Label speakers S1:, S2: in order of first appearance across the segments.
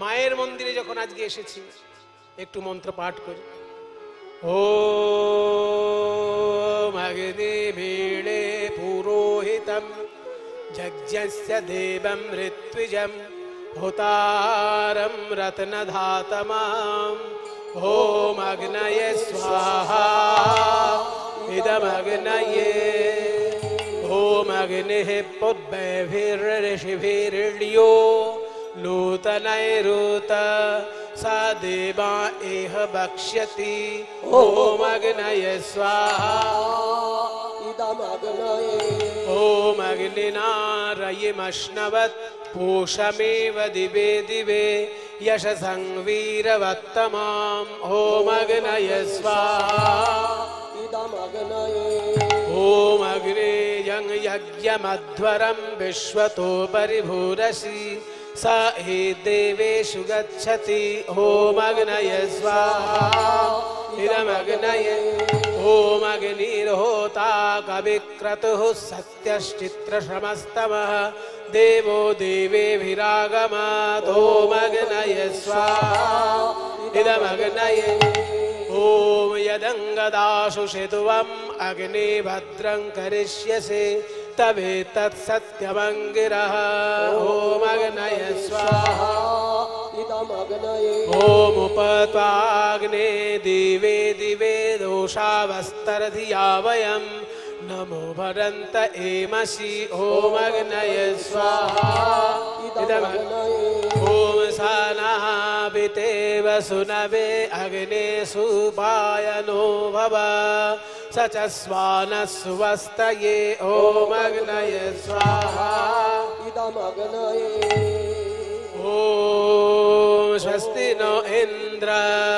S1: মায়ের মন্দিরে যখন আজকে এসেছি একটু মন্ত্র পাঠ করি। ওম অগ্নি ভীড়ে পুরোহিতম যজ্ঞস্য দেবম ঋত্বিজম হোতারম রত্নধাতমাম ওম অগ্নয়ে স্বাহা ইদম অগ্নয়ে ओम अग्निः पुष्पैर्ऋषिभिर्यो नूतनैरुत सा देवा एह भक्ष्यति ओम अग्नये स्वाहा इदम अग्नये ओम अग्निनारयिमश्नवत् पूषमेव दिवे दिवे यशसं वीरवत्तमाम् ओम अग्नये स्वाहा इदम अग्नये ओम अग्ने यं यज्ञमध्वरं विश्वतो परिभूरसि स हि देवेषु गच्छति ओम अग्नये स्वाहा इदम अग्नये ओम अग्निर्होता कविक्रतुः सत्यश्चित्रश्रमस्तमः देवो देवेभिरागमात् ओम अग्नये स्वाहा इदम अग्नये ओम यदंगदाशु शितुवम् अग्नि भद्रं करिष्यसि तवेतत्सत्यमङ्गिरः ओम अग्नये स्वाहा इदम अग्नये ओम उपत्वाग्ने दिवे दिवे दोषावस्तरधिया वयं नमो भरन्त एमसि ओम अग्नये स्वाहा इदम अग्नये ओम सानः पितेव सुनवे अग्ने सुपायनो भव स च स्वानः सुवस्तये ओम अग्नये स्वाहा इदम अग्नये ओम स्वस्ति नो इन्द्र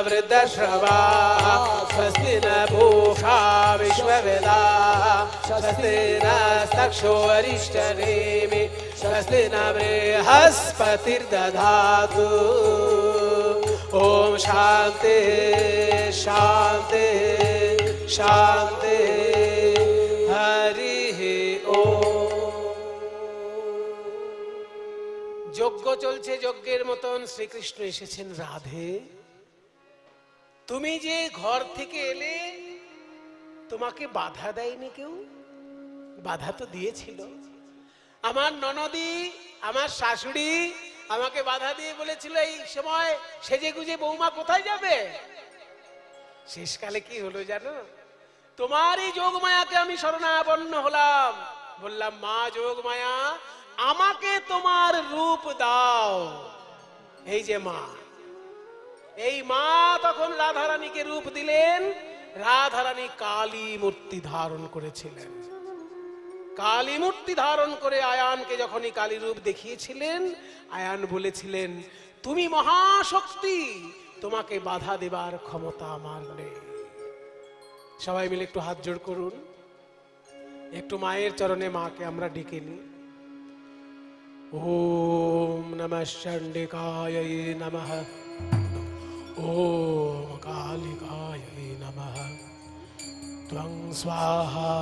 S1: वृद्धश्रवाः स्वस्ति न पूषा विश्ववेदाः स्वस्ति नस्तक्षो अरिष्टनेमि स्वस्ति न बृहस्पतिर्दधातु ओम शांति शांति शांति हरि ओम। যজ্ঞ চলছে, যজ্ঞের মতন শ্রীকৃষ্ণ এসেছেন। রাধে, তুমি যে ঘর থেকে এলে তোমাকে বাধা দেয়নি কেউ? বাধা তো দিয়েছিল। আমার ননদি, আমার শাশুড়ি আমাকে বাধা দিয়ে বলেছিল এই সময় সেজে গুজে বৌমা কোথায় যাবে। শেষকালে কি হলো জানো? তোমার এই যোগমায়াকে আমি শরণাপন্ন হলাম, বললাম মা যোগমায়া আমাকে তোমার রূপ দাও। এই যে মা, এই মা তখন রাধারানীকে রূপ দিলেন। রাধারানী কালী মূর্তি ধারণ করেছিলেন। কালী মূর্তি ধারণ করে আয়ানকে যখনই কালী রূপ দেখিয়েছিলেন, আয়ান বলেছিলেন তুমি মহাশক্তি, তোমাকে বাধা দেবার ক্ষমতা আমার নেই। সবাই মিলে একটু হাত জোড় করুন, একটু মায়ের চরণে মাকে আমরা ডেকে নিই। ओम नमः चंडिकायै नमः ओम कालिकायै नमः त्वं स्वाहा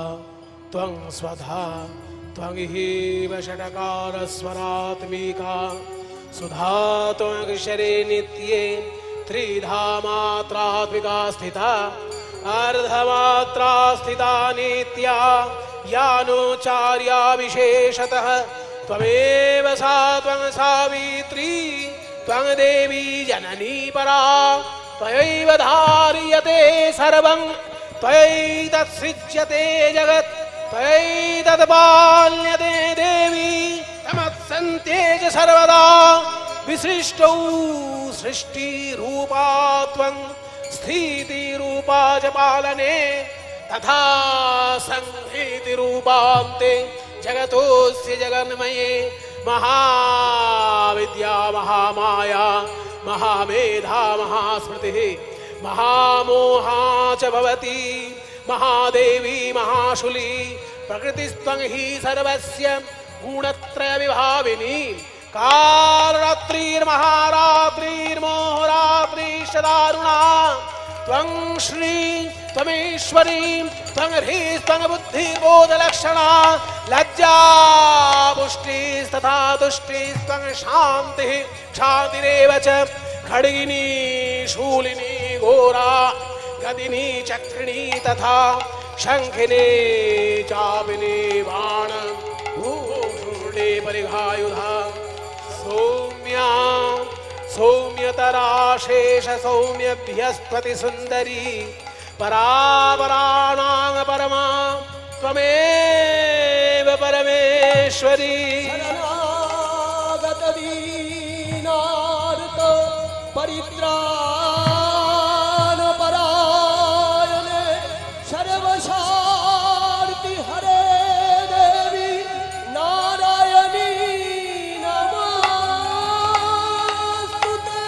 S1: त्वं स्वधा त्वं हीव षट्कारस्वरात्मिका सुधा त्वमक्षरे नित्ये त्रिधा मात्रात्मिका स्थिता अर्धमात्रा स्थिता नित्या यानुचार्या विशेषतः त्वमेव सा त्वं सावित्री त्वं देवी जननी परा त्वयैव धार्यते सर्वं त्वयैतत्सृज्यते जगत् त्वयैतत्पाल्यते देवी तमत्सन्त्येज सर्वदा विसृष्टौ सृष्टिरूपा त्वं स्थितिरूपा च पालने तथा संहितिरूपान्ते जगतोस्य जगन्मये महाविद्या महामाया महामेधा महास्मृतिः महामोहा च भवति महादेवी महाशूली प्रकृतिस्त्वं हि सर्वस्य गुणत्रय विभाविनी कालरात्रिर्महारात्रिर्मोहरात्रिश्च दारुणा त्वं श्री त्वमेश्वरी त्वं ह्रीः त्वं बुद्धिर्बोधलक्षणा लज्जा पुष्टिस्तथा तुष्टिस्त्वं शान्तिः शान्तिरेव च खड्गिनी शूलिनी घोरा गदिनी चक्रिणी तथा शंखिनी चापिनी बाण भूषुणे परिघायुधा सौम्या सौम्यतरा शेष सौम्यभ्यस्पति सुंदरी परापराणां परमा त्वमेव परमेश्वरी
S2: शरणागत दीनार्त परित्राण परायणे सर्वशान्ति हरे देवी नारायणी नमोस्तुते।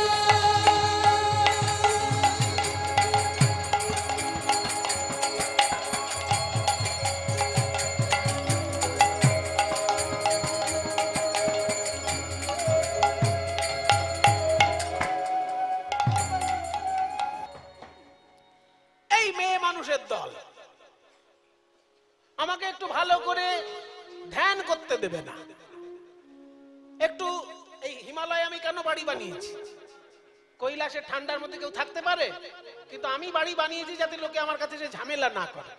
S1: এই মেয়ে মানুষের দল আমাকে একটু ভালো করে ধ্যান করতে দেবে না। একটু এই হিমালয়ে আমি কেন বাড়ি বানিয়েছি? কৈলাসের ঠান্ডার মধ্যে কেউ থাকতে পারে, কিন্তু আমি বাড়ি বানিয়েছি যাতে লোকে আমার কাছে যে ঝামেলা না করে।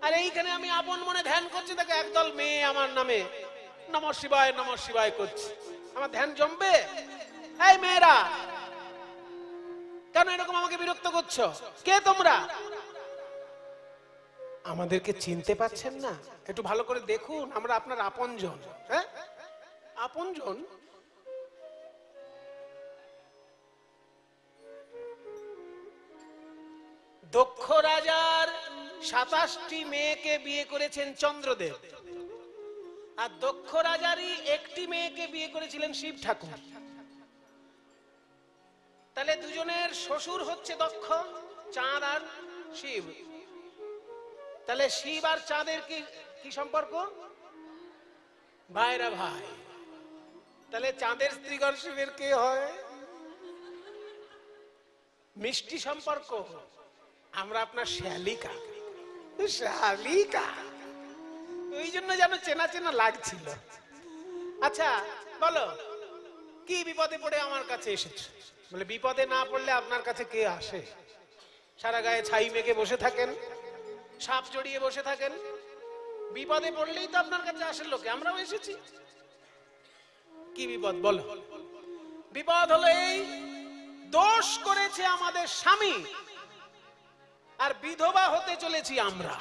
S1: আর এইখানে আমি আপন মনে ধ্যান করছি, তাকে একদল মেয়ে আমার নামে নমঃ শিবায় করছে। আমার ধ্যান জমবে? এই মেয়েরা কেন এরকম আমাকে বিরক্ত করছো? কে তোমরা? আমাদেরকে চিনতে পাচ্ছেন না? একটু ভালো করে দেখুন, আমরা আপনার আপনজন। হ্যাঁ, আপনজন। দক্ষ রাজার 27টি মেয়েকে বিয়ে করেছেন চন্দ্রদেব, আর দক্ষ রাজারই একটি মেয়েকে বিয়ে করেছিলেন শিব ঠাকুর। তাহলে দুজনের শ্বশুর হচ্ছে দক্ষ, চাঁদ আর শিব। তাহলে শিব আর চাঁদের কি সম্পর্ক? ভাইরা ভাই। তাহলে চাঁদের স্ত্রীগণ শিবের কে হয়? মিষ্টি সম্পর্ক। আমরা আপনার শ্যালিকা, শালিকা, ওই জন্য যেন চেনা চেনা লাগছিল। আচ্ছা বলো, কি বিপদে পড়ে আমার কাছে এসেছে? বলে বিপদে না পড়লে আপনার কাছে কে আসে? সারা গায়ে ছাই মেখে বসে থাকেন, সাপ জড়িয়ে বসে থাকেন, বিপদে পড়লেই তো আপনার কাছে আসে লোকে। আমরাও এসেছি। কি বিপদ বলো? বিপদ হলো এই, দোষ করেছে আমাদের স্বামী, আর বিধবা হতে চলেছি আমরা।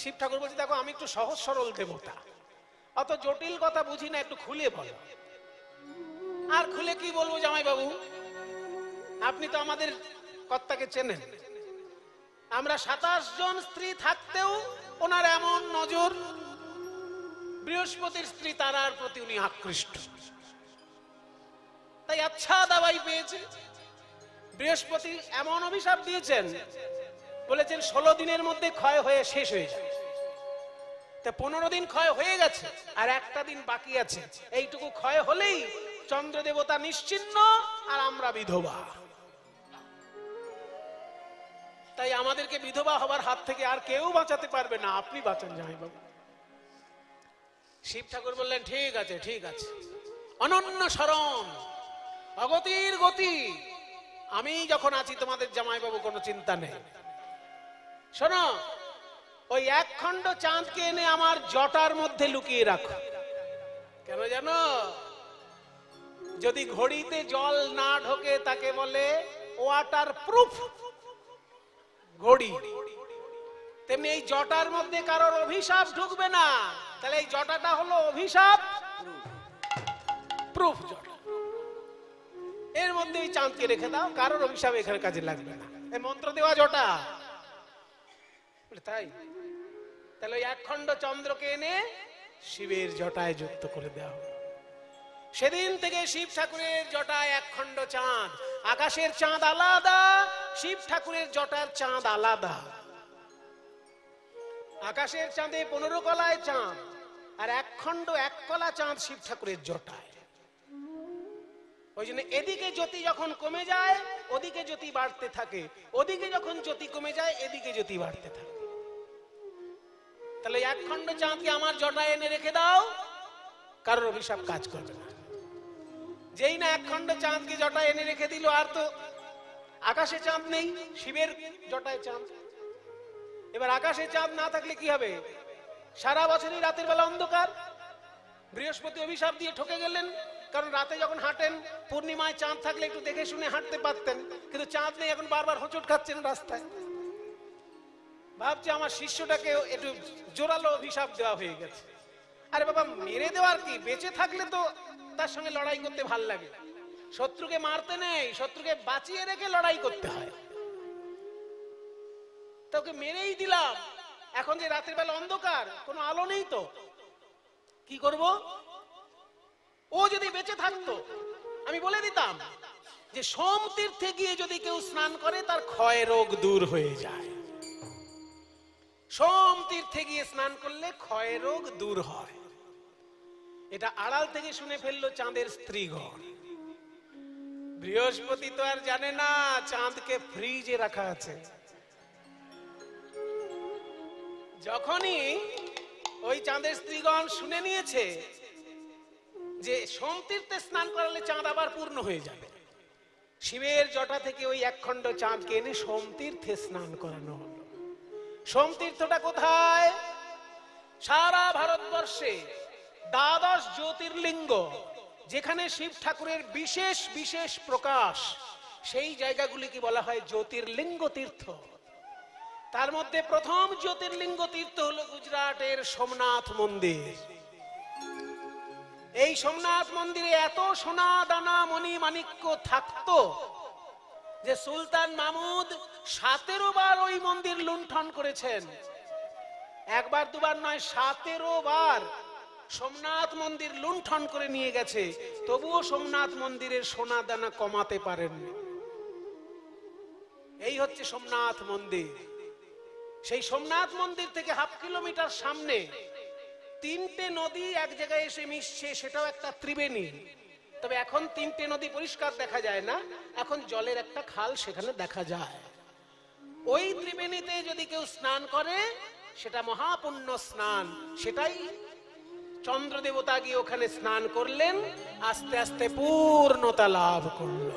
S1: শিব ঠাকুর বলছে, দেখো আমি একটু সহজ সরল দেবতা, অত জটিল কথা বুঝি না, একটু খুলে বলো। আর খুলে কি বলবো জামাই বাবু, আপনি তো আমাদের কর্তাকে চেনেন। আমরা 27 জন স্ত্রী থাকতেও ওনার এমন নজর, বৃহস্পতির স্ত্রী তারার প্রতি উনি আকৃষ্ট। তাই আচ্ছা দাবাই পেয়েছে। বৃহস্পতি এমন অভিশাপ দিয়েছেন, বলেছেন 16 দিনের মধ্যে ক্ষয় হয়ে শেষ হয়ে যাবে। তা 15 দিন ক্ষয় হয়ে গেছে, আর একটা দিন বাকি আছে। এইটুকু ক্ষয় হলেই চন্দ্র দেবতা নিশ্চিহ্ন, আর আমরা বিধবা। তাই আমাদেরকে বিধবা হবার হাত থেকে আর কেউ বাঁচাতে পারবে না, আপনি বাঁচান জামাইবাবু। শিব ঠাকুর বললেন, ঠিক আছে ঠিক আছে, অনন্য শরণ, অগতির গতি, আমি যখন আছি তোমাদের জামাইবাবু, কোনো চিন্তা নেই। শোনো, ওই এক খণ্ড চাঁদকে এনে আমার জটার মধ্যে লুকিয়ে রাখো। কেন জানো? যদি ঘড়িতে জল না ঢোকে তাকে বলে ওয়াটার প্রুফ ঘড়ি, তেমনি এই জটার মধ্যে কারোর অভিশাপ ঢুকবে না। তাহলে এই জটাটা হলো অভিশাপ প্রুফ জটা। এর মধ্যে এই চাঁদকে রেখে দাও, কারোর অভিশাপ এখানে কাজে লাগবে না। এই মন্ত্র দেওয়া জটা। তাই তাহলে ওই এক খণ্ড চন্দ্রকে এনে শিবের জটায় যুক্ত করে দেওয়া হবে। সেদিন থেকে শিব ঠাকুরের জটায় এক খণ্ড চাঁদ। আকাশের চাঁদ আলাদা, শিব ঠাকুরের জটার চাঁদ আলাদা। আকাশের চাঁদে 15 কলায় চাঁদ, আর এক খণ্ড 1 কলা চাঁদ শিব ঠাকুরের জটায়। ওই জন্য এদিকে জ্যোতি যখন কমে যায় ওদিকে জ্যোতি বাড়তে থাকে, ওদিকে যখন জ্যোতি কমে যায় এদিকে জ্যোতি বাড়তে থাকে। তাহলে এক খণ্ড চাঁদকে আমার জটায় এনে রেখে দাও, কারোর অভিশাপ কাজ করবে না। যেই না এক খণ্ড চাঁদকে জটায় এনে রেখে দিল, আর তো আকাশে চাঁদ নেই, শিবের জটায় চাঁদ। এবার আকাশে চাঁদ না থাকলে কি হবে? সারা বছরই রাতের বেলা অন্ধকার। বৃহস্পতি অভিশাপ দিয়ে ঠকে গেলেন, কারণ রাতে যখন হাঁটেন পূর্ণিমায় চাঁদ থাকলে একটু দেখে শুনে হাঁটতে পারতেন, কিন্তু চাঁদ নেই, এখন বারবার হোঁচট খাচ্ছেন রাস্তায়। ভাবছে আমার শিষ্যটাকে একটু জোরালো অভিশাপ দেওয়া হয়ে গেছে। আরে বাবা, মেরে দেওয়ার কি? বেঁচে থাকলে তো তার সঙ্গে লড়াই করতে ভাল লাগে। শত্রুকে মারতে নেই, শত্রুকে বাঁচিয়ে রেখে লড়াই করতে হয়। তোকে মেরেই দিলাম, এখন যে রাতের বেলা অন্ধকার, কোনো আলো নেই, তো কি করব? ও যদি বেঁচে থাকতো আমি বলে দিতাম যে সোম তীর্থে গিয়ে যদি কেউ স্নান করে তার ক্ষয় রোগ দূর হয়ে যায়। সোম তীর্থে গিয়ে স্নান করলে ক্ষয় রোগ দূর হয়। এটা আড়াল থেকে শুনে ফেললো চাঁদের স্ত্রীগণ। বৃহস্পতি তো আর জানে না চাঁদকে ফ্রিজে রাখা আছে। যখনই ওই চাঁদের স্ত্রীগণ শুনে নিয়েছে যে সোম তীর্থে স্নান করালে চাঁদ আবার পূর্ণ হয়ে যাবে, শিবের জটা থেকে ওই এক খণ্ড চাঁদকে এনে সোম তীর্থে স্নান করানো হলো। সোম তীর্থটা কোথায়? সারা ভারতবর্ষে দ্বাদশ জ্যোতির্লিঙ্গ, যেখানে শিব ঠাকুরের বিশেষ বিশেষ প্রকাশ, সেই জায়গাগুলিকে বলা হয় জ্যোতির্লিঙ্গ তীর্থ। তার মধ্যে প্রথম জ্যোতির্লিঙ্গ তীর্থ হলো গুজরাটের সোমনাথ মন্দির। এই সোমনাথ মন্দিরে এত সোনা দানা মণি মাণিক্য থাকতো যে সুলতান মাহমুদ 17 বার ওই মন্দির লুণ্ঠন করেছেন। একবার দুবার নয়, 17 বার সোমনাথ মন্দির লুণ্ঠন করে নিয়ে গেছে, তবুও সোমনাথ মন্দিরের সোনা দানা কমাতে পারেননি। এই হচ্ছে সোমনাথ মন্দির। সেই সোমনাথ মন্দির থেকে হাফ কিলোমিটার সামনে 3টে নদী এক জায়গায় এসে মিশছে, সেটাও একটা ত্রিবেণী। তবে এখন 3টে নদী পরিষ্কার দেখা যায় না, এখন জলের একটা খাল সেখানে দেখা যায়। ওই ত্রিবেণীতে যদি কেউ স্নান করে সেটা মহাপুণ্য স্নান। সেটাই চন্দ্র দেবতা গিয়ে ওখানে স্নান করলেন, আস্তে আস্তে পূর্ণতা লাভ করল।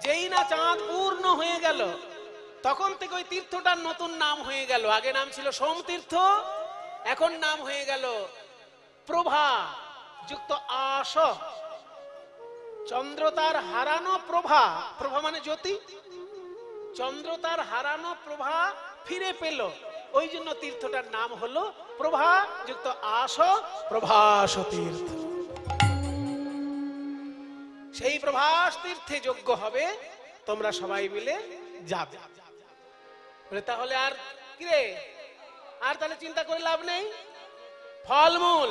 S1: যেই না চাঁদ পূর্ণ হয়ে গেল, তখন থেকে ওই তীর্থটার নতুন নাম হয়ে গেল। আগে নাম ছিল সোম তীর্থ, এখন নাম হয়ে গেল প্রভা যুক্ত আস। চন্দ্র তার হারানো প্রভা, প্রভা মানে জ্যোতি, চন্দ্র তার হারানো প্রভা ফিরে পেল, ওই জন্য তীর্থটার নাম হলো প্রভা যুক্ত আস, প্রভাস তীর্থ। সেই প্রভাস তীর্থে যজ্ঞ হবে, তোমরা সবাই মিলে যাবে। তাহলে আর কিরে, আর তাহলে চিন্তা করে লাভ নেই। ফলমূল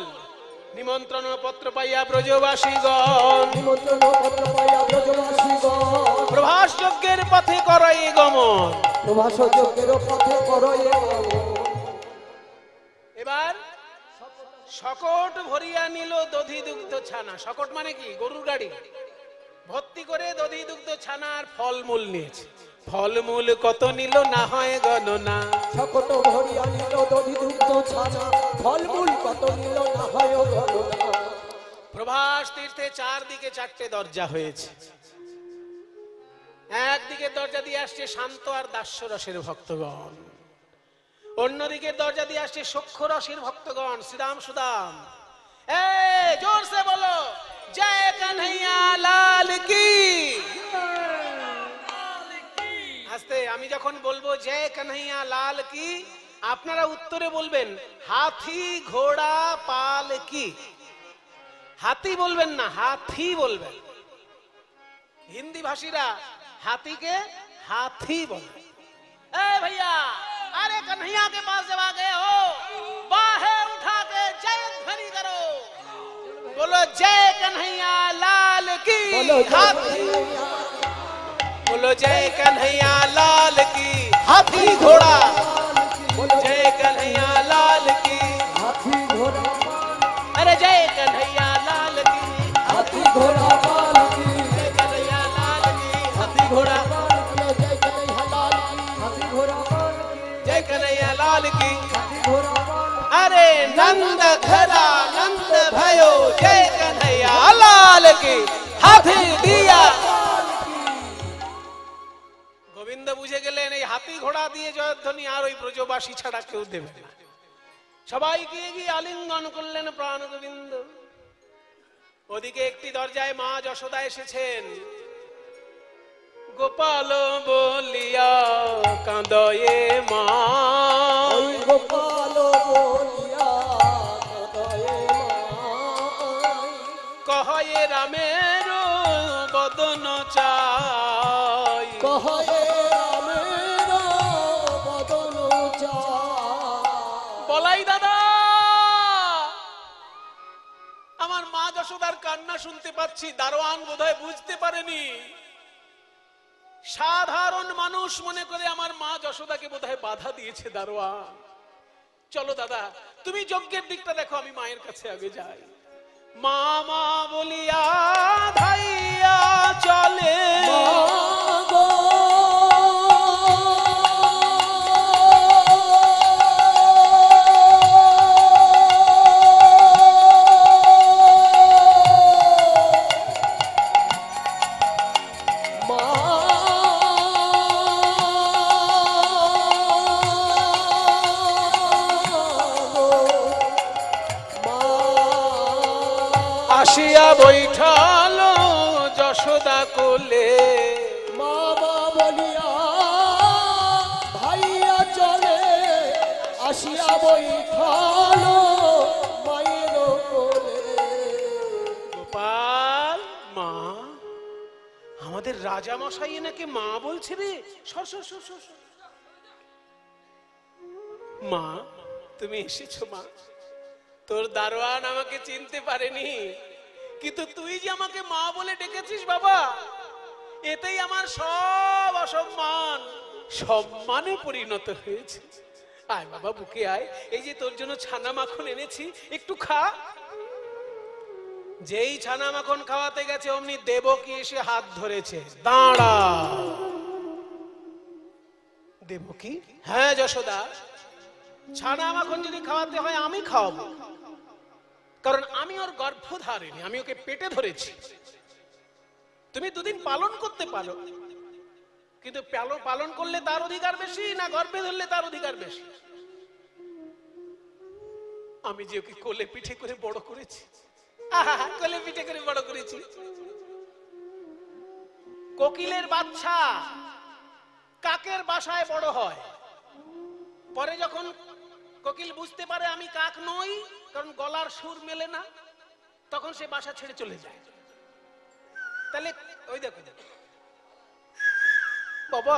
S1: নিমন্ত্রণ পত্র পাইয়া ব্রজবাসীগণ, প্রভাস যজ্ঞের পথে করই গমন, প্রভাস যজ্ঞের পথে করই গমন। এবার শকট ভরিয়া নিল দধি দুগ্ধ ছানা। শকট মানে কি? গরুর গাড়ি ভর্তি করে দধি দুগ্ধ ছানার ফলমূল নিয়েছে। ফলমূল কত নিল না হয় গণনা,
S2: শকট ভরিয়া নিল দধি দুগ্ধ ছানা, ফলমূল কত নিল না হয় গণনা।
S1: প্রভাস তীর্থে চারদিকে 4টে দরজা হয়েছে। একদিকে দরজা দিয়ে আসছে শান্ত আর দাস্য রসের ভক্তগণ, অন্যদিকে দরজা দিয়ে আসছে সখ্য রসের ভক্তগণ, শ্রীরাম সুদাম। জোর সে বলো জয় কানহাইয়া লাল কি। আস্তে, আমি যখন বলবো জয় কানহাইয়া লাল কি, আপনারা উত্তরে বলবেন হাতি ঘোড়া পাল কি। হাতি বলবেন না, হাতি বলবেন। হিন্দি ভাষীরা हाथी के हाथी बोले। ए भैया, अरे कन्हैया के पास जब आ गए हो, बाहें उठा के जय ध्वनि करो, बोलो जय कन्हैया लाल की। बोलो जय कन्हैया लाल की। हाथी घोड़ा, जय कन्हैया लाल की। हाथी घोड़ा, अरे जय कन्हैया लाल की। हाथी
S2: ঘোড়া লাল কি,
S1: জয় কানাইয়া লাল কি, হাতি ঘোড়া
S2: জয় কানাইয়া লাল কি, হাতি ঘোড়া লাল কি,
S1: জয় কানাইয়া লাল কি।
S2: হাতি ঘোড়া লাল কি।
S1: अरे नंद घरा नंद भयो जय कन्हैया लाल की हाथी दिया। গোবিন্দ বুঝে গেলেন এই হাতি ঘোড়া দিয়ে জয়ধ্বনি আর ওই ব্রজবাসী ছাড়া কেউ দেবে না। সবাইকে গিয়ে আলিঙ্গন করলেন প্রাণ গোবিন্দ। ওদিকে একটি দরজায় মা যশোদা এসেছেন। গোপাল বলিয়া কাঁদয়ে মা,
S2: ওই গোপাল বলিয়া কাঁদয়ে মাই,
S1: কহয়ে রামের বদন চাই,
S2: কহয়ে রামের বদন চাই।
S1: বলাই দাদা আমার মা যশোদার কান্না শুনতে পাচ্ছি। দারোয়ান বোধহয় বুঝতে পারেনি, সাধারণ মানুষ মনে করে আমার মা যশোদাকে বোধহয় বাধা দিয়েছে দারোয়ান। চলো দাদা তুমি যজ্ঞের দিকটা দেখো, আমি মায়ের কাছে আগে যাই। মা মা বলিয়া ধাইয়া চলে,
S2: মাগো
S1: আসিয়া বৈঠালো যশোদা কোলে,
S2: মামা বলিয়া ভাইয়া চলে, আসিয়া বৈঠালো মায়ের কোলে।
S1: গোপাল মা, আমাদের রাজা মশাই নাকি মা বলছে রে। সর সর সর সর সর। মা তুমি এসেছো মা, তোর দারোয়ান আমাকে চিনতে পারেনি, কিন্তু তুই যে আমাকে মা বলে ডেকেছিস বাবা, এতেই আমার সব অসম্মান সম্মানে পরিণত হয়েছে। আয় বাবা বুকে আয়, এই যে তোর জন্য ছানা মাখন এনেছি, একটু খা। যেই ছানা মাখন খাওয়াতে গেছে অমনি দেবকী এসে হাত ধরেছে। দাঁড়া। দেবকী? হ্যাঁ যশোদা, ছানা মাখন যদি খাওয়াতে হয় আমি খাওয়াবো, কারণ আমি ওর গর্ভধারিণী, আমি ওকে পেটে ধরেছি। তুমি দুদিন পালন করতে পারো, কিন্তু পালন করলে তার অধিকার বেশি না গর্ভে ধরলে তার অধিকার বেশি? আমি যে ওকে কোলে পিঠে করে বড় করেছি, কোলে পিঠে করে বড় করেছি। কোকিলের বাচ্চা কাকের বাসায় বড় হয়, পরে যখন কোকিল বুঝতে পারে আমি কাক নই, কারণ গলার সুর মেলে না, তখন সে বাসা ছেড়ে চলে যায়। তাহলে ওই দেখো বাবা,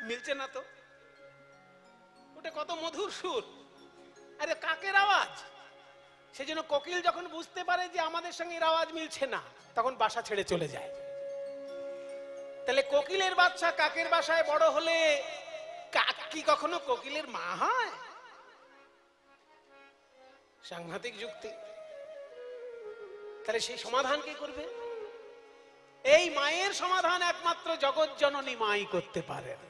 S1: মিলছে না তো, ওটা কত মধুর সুর। আরে কাকের আওয়াজ। সেজন্য কোকিল যখন বুঝতে পারে যে আমাদের সঙ্গে এর আওয়াজ মিলছে না, তখন বাসা ছেড়ে চলে যায়। তাহলে কোকিলের বাচ্চা কাকের বাসায় বড় হলে কাক কি কখনো কোকিলের মা হয়? সাংঘাতিক যুক্তি। তাহলে সেই সমাধান কি করবে? এই মায়ের সমাধান একমাত্র জগৎ জননী মাই করতে পারেন।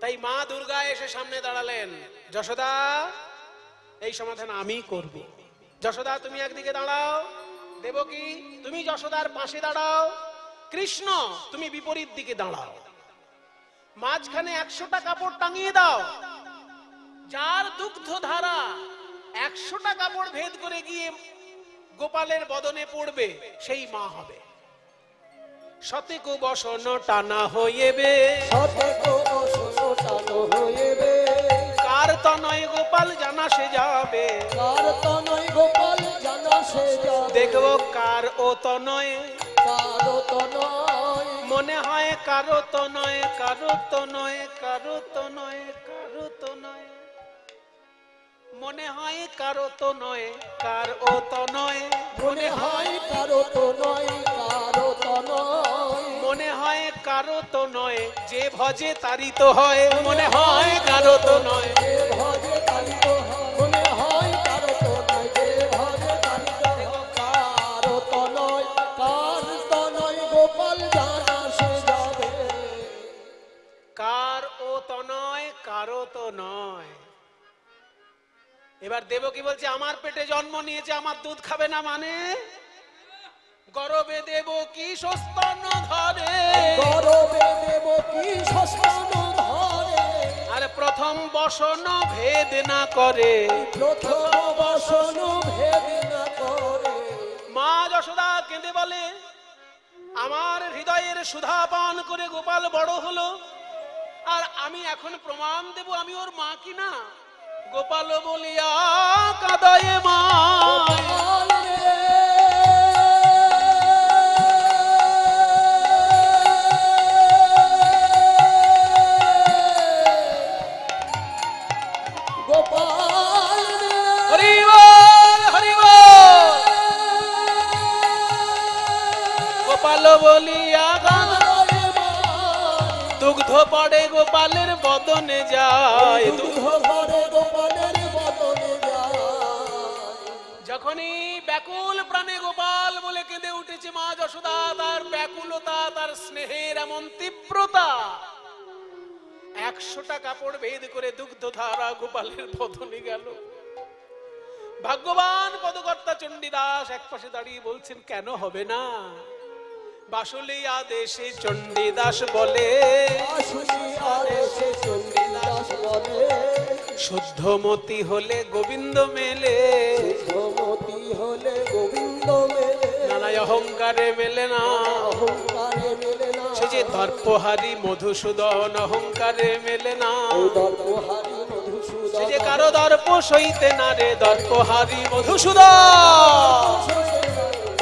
S1: তাই মা দুর্গা এসে সামনে দাঁড়ালেন। যশোদা, এই সমাধান আমি করব। যশোদা তুমি একদিকে দাঁড়াও, দেবকী তুমি যশোদার পাশে দাঁড়াও, কৃষ্ণ তুমি বিপরীত দিকে দাঁড়াও, মাঝখানে 100টা কাপড় টাঙিয়ে দাও। যার দুগ্ধ ধারা 100টা কাপড় ভেদ করে গিয়ে গোপালের বদনে পড়বে সেই মা হবে। শতেক বসন টানা হইবে, কার তনয় গোপাল জানা সে যাবে,
S2: কার তনয় গোপাল জানা সে যাবে।
S1: দেখবো কার ও তনয়,
S2: কারো তনয়
S1: মনে হয় কারো তনয়, কারো তনয়, কারো তনয়, কারো তনয়, মনে হয় কারো তনয়, কার ও তনয়,
S2: মনে হয় কারো তনয়, কারো তনয়,
S1: মনে হয় কারো তো নয়, যে ভজে তারই তো হয়, মনে হয় কারো তো নয়।
S2: যে ভজে তারি তো হয়, মনে হয় কারো তো নয়, যে ভজে তারি তো হয়। কারো তো নয়, কার তো নয়, গোপাল জানা সে যাবে।
S1: কার ও তো নয়, কারো তো নয়। এবার দেবকী বলছে আমার পেটে জন্ম নিয়েছে, আমার দুধ খাবে না মানে? গর্বে দেবকী সস্তন ধরে,
S2: গরবে দেবকী সস্তান ধরে,
S1: আর প্রথম বসন ভেদ না করে।
S2: প্রথম বসন ভেদ না করে।
S1: মা যশোদা কেঁদে বলে আমার হৃদয়ের সুধা পান করে গোপাল বড় হলো, আর আমি এখন প্রমাণ দেব আমি ওর মা কিনা। গোপাল বলিয়া কাঁদায়ে মা,
S2: গোপাল রে, গোপাল রে,
S1: হরি বল হরি বল। গোপাল বলিয়া
S2: কাঁদায়ে মা।
S1: দুগ্ধ পড়ে গোপালের বদনে যায়।
S2: দুগ্ধ ভরে গোপালের বদনে যায়।
S1: যখনই ব্যাকুল প্রাণে গোপাল বলে কেঁদে উঠেছে মা যশোদা, তার ব্যাকুলতা, তার স্নেহের এমন তীব্রতা, 100টা কাপড় ভেদ করে দুগ্ধ ধারা গোপালের বদনে গেল। ভাগ্যবান পদকর্তা চণ্ডীদাস একপাশে দাঁড়িয়ে বলছেন কেন হবে না? বাসুলি আদেশে চণ্ডীদাস বলে,
S2: আসুনি আদেশে চণ্ডীদাস বলে,
S1: শুদ্ধমতি হলে গোবিন্দ মেলে,
S2: শুদ্ধমতি হলে গোবিন্দ মেলে,
S1: নানায় অহংকারে মেলে না।
S2: অহংকারে মেলে না।
S1: সে যে দর্পহারি মধুসূদন অহংকারে মেলে না।
S2: ওই দর্পহারি মধুসূদন,
S1: সে যে কারো দর্প সইতে না রে, দর্পহারি মধুসূদন।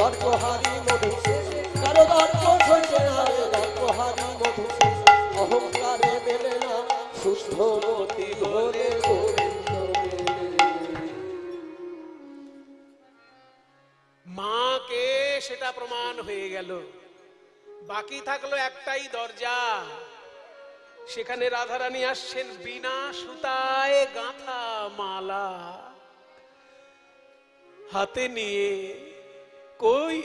S2: দর্পহারি মধুসূদন, কারো দর্প সইতে না রে, দর্পহারি মধুসূদন, অহংকারে মেলে না। শুদ্ধমতি হলে গোবিন্দ মেলে।
S1: মাকে সেটা প্রমাণ হয়ে গেল। বাকি থাকলো একটাই দরজা। সেখানে রাধারানী আসছেন বিনা সুতায় গাঁথা মালা হাতে নিয়ে। কই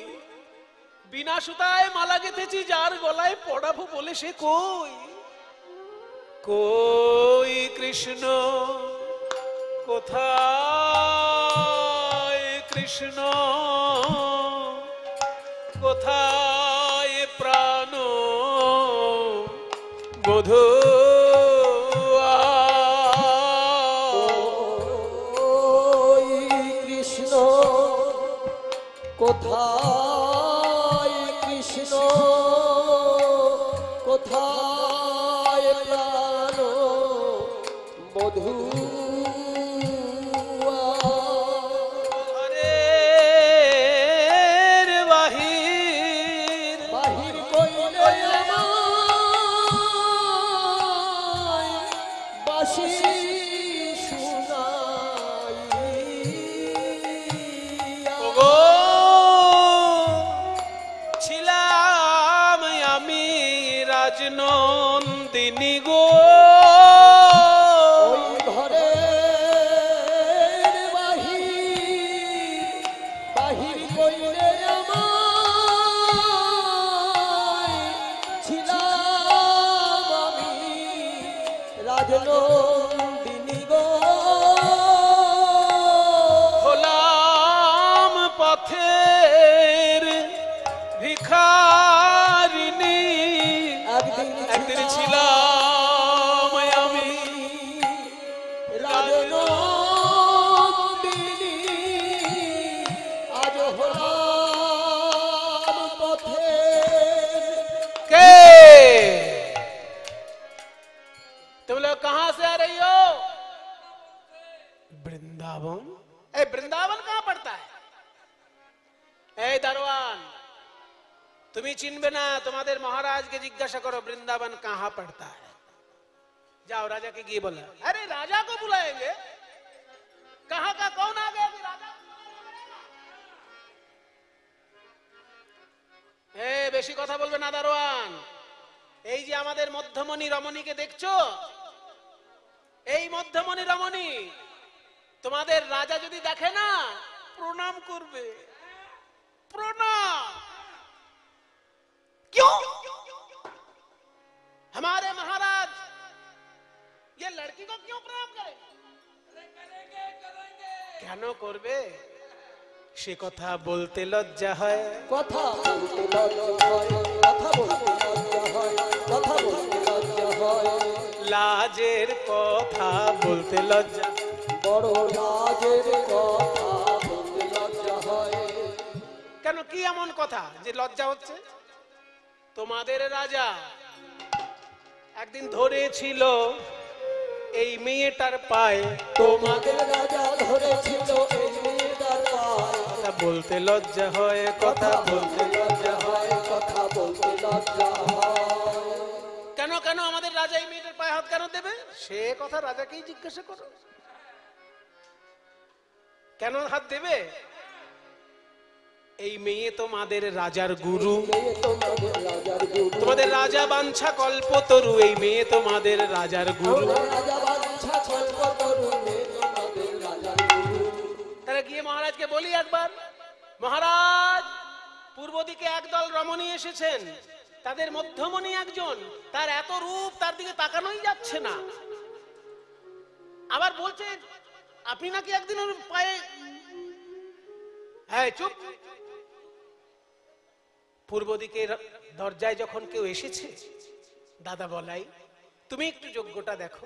S1: বিনা সুতায় মালা গেঁথেছি, যার গলায় পড়াবো বলে সে কই? কই কৃষ্ণ কোথায়, কৃষ্ণ কোথায় প্রাণ বধূ?
S2: ওই কৃষ্ণ কোথায়, কৃষ্ণ কোথায় প্রাণ বধূ?
S1: ঘরের বাহির
S2: বাহির কইলে আমায় বাঁশি শুনাইয়া।
S1: ওগো ছিলাম আমি রাজনন্দিনী গো,
S2: ওই ঘরের বাহির, বাহির কইলে আমায় ছিলাম আমি রাজনন্দিনী গো।
S1: হলাম পথের ভিখারিণী, একদিন ছিলাম আমি
S2: রাজনন্দিনী, আজ হলাম পথের।
S1: के तुम लोग कहां से आ रही हो? वृंदावन। ए वृंदावन कहां पड़ता है? ए दरवान তুমি চিনবে না, তোমাদের মহারাজকে জিজ্ঞাসা করো বৃন্দাবন कहां पड़ता है। जाओ राजा के गए बोला। अरे राजा को बुलाएंगे, कहां का कौन आ गया कि राजा? বেশি কথা বলবে না দারোয়ান। এই যে আমাদের মধ্যমণি রমণীকে দেখছো, এই মধ্যমণি রমণী তোমাদের রাজা যদি দেখে না, প্রণাম করবে। प्रणाम। क्यों? हमारे महाराज ये लड़की को क्यों प्रणाम करेंगे? কেন করবে? সে কথা বলতে লজ্জা হয়,
S2: কথা বলতে লজ্জা হয়, কথা বলতে লজ্জা হয়, কথা বলতে লজ্জা হয়।
S1: লাজের কথা বলতে লজ্জা,
S2: বড় লাজের কথা বলতে লজ্জা হয়।
S1: কেন, কি এমন কথা যে লজ্জা হচ্ছে? তোমাদের রাজা একদিন ধরেছিল এই মেয়েটার পায়ে,
S2: তোমাদের রাজা ধরেছিল এই মেয়েটার পায়ে।
S1: কথা বলতে লজ্জা হয়, কথা বলতে
S2: লজ্জা হয়, কথা বলতে লজ্জা হয়।
S1: কেন কেন আমাদের রাজা এই মেয়েটার পায়ে হাত কেন দেবে? সে কথা রাজাকেই জিজ্ঞাসা করো, কেন হাত দেবে? এই মেয়ে তোমাদের রাজার গুরু, তোমাদের রাজা বাঞ্ছা কল্পতরু, এই মেয়ে তোমাদের রাজার গুরু। তাহলে গিয়ে মহারাজকে বলি একবার, মহারাজ পূর্ব দিকে একদল রমণী এসেছেন, তাদের মধ্যমণি একজন, তার এত রূপ তার দিকে তাকানোই যাচ্ছে না। আবার বলছে আপনি নাকি একদিন ওর পায়ে, হ্যাঁ চুপ। পূর্ব দিকে দরজায় যখন কেউ এসেছে, দাদা বলাই তুমি একটু যজ্ঞটা দেখো,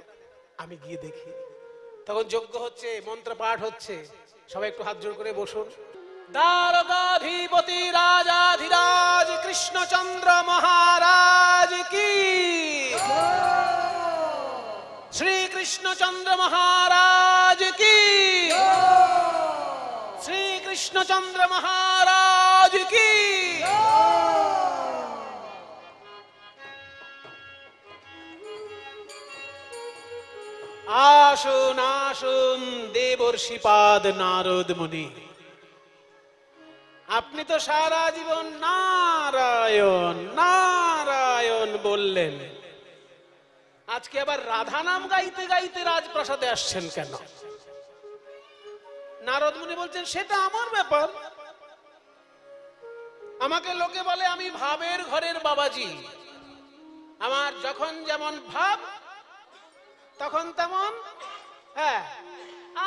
S1: আমি গিয়ে দেখি। তখন যজ্ঞ হচ্ছে, মন্ত্র পাঠ হচ্ছে, সবাই একটু হাত জোড় করে বসুন। দ্বারকাধিপতি রাজাধিরাজ কৃষ্ণচন্দ্র মহারাজ কি, শ্রী কৃষ্ণচন্দ্র মহারাজ কি, শ্রী কৃষ্ণচন্দ্র মহারাজ কি। আসুন আসুন দেবর্ষিপাদ নারদ মুনি, আপনি তো সারা জীবন নারায়ণ নারায়ণ বললেন, আজকে আবার রাধা নাম গাইতে গাইতে রাজপ্রাসাদে আসছেন কেন? নারদ মুনি বলছেন সেটা আমার ব্যাপার, আমাকে লোকে বলে আমি ভাবের ঘরের বাবাজি, আমার যখন যেমন ভাব তখন তেমন। হ্যাঁ,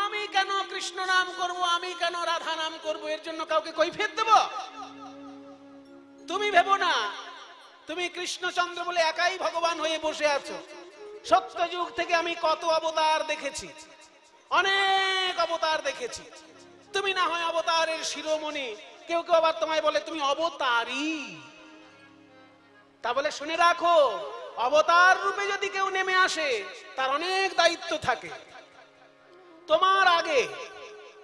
S1: আমি কেন কৃষ্ণ নাম করব, আমি কেন রাধা নাম করব, এর জন্য কাউকে কৈফিয়ত দেব? তুমি ভেবো না তুমি কৃষ্ণচন্দ্র বলে একাই ভগবান হয়ে বসে আছো। সত্যযুগ থেকে আমি কত অবতার দেখেছি, অনেক অবতার দেখেছি। তুমি না হয় অবতারের শিরোমণি, কেউ কেউ আবার তোমায় বলে তুমি অবতারী। তা বলে শুনে রাখো, অবতার রূপে যদি কেউ নেমে আসে তার অনেক দায়িত্ব থাকে। তোমার আগে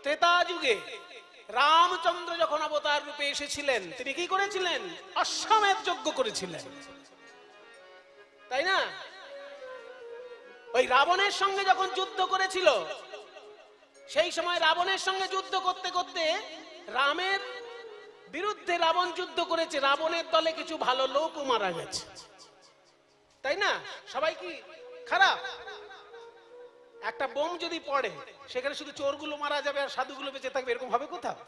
S1: ত্রেতা যুগে রামচন্দ্র যখন অবতার রূপে এসেছিলেন, তিনি কি করেছিলেন? অশ্বমেধ যজ্ঞ করেছিলেন, তাই না? ওই রাবণের সঙ্গে যখন যুদ্ধ করেছিল, সেই সময় রাবণের সঙ্গে যুদ্ধ করতে করতে রামের বিরুদ্ধে রাবণ যুদ্ধ করেছে, রাবণের দলে কিছু ভালো লোকও মারা গেছে, তাই না? সবাই কি খারাপ? একটা বোম যদি পড়ে সেখানে শুধু চোরগুলো মারা যাবে আর সাধুগুলো বেঁচে থাকবে, এরকম হবে কোথাও?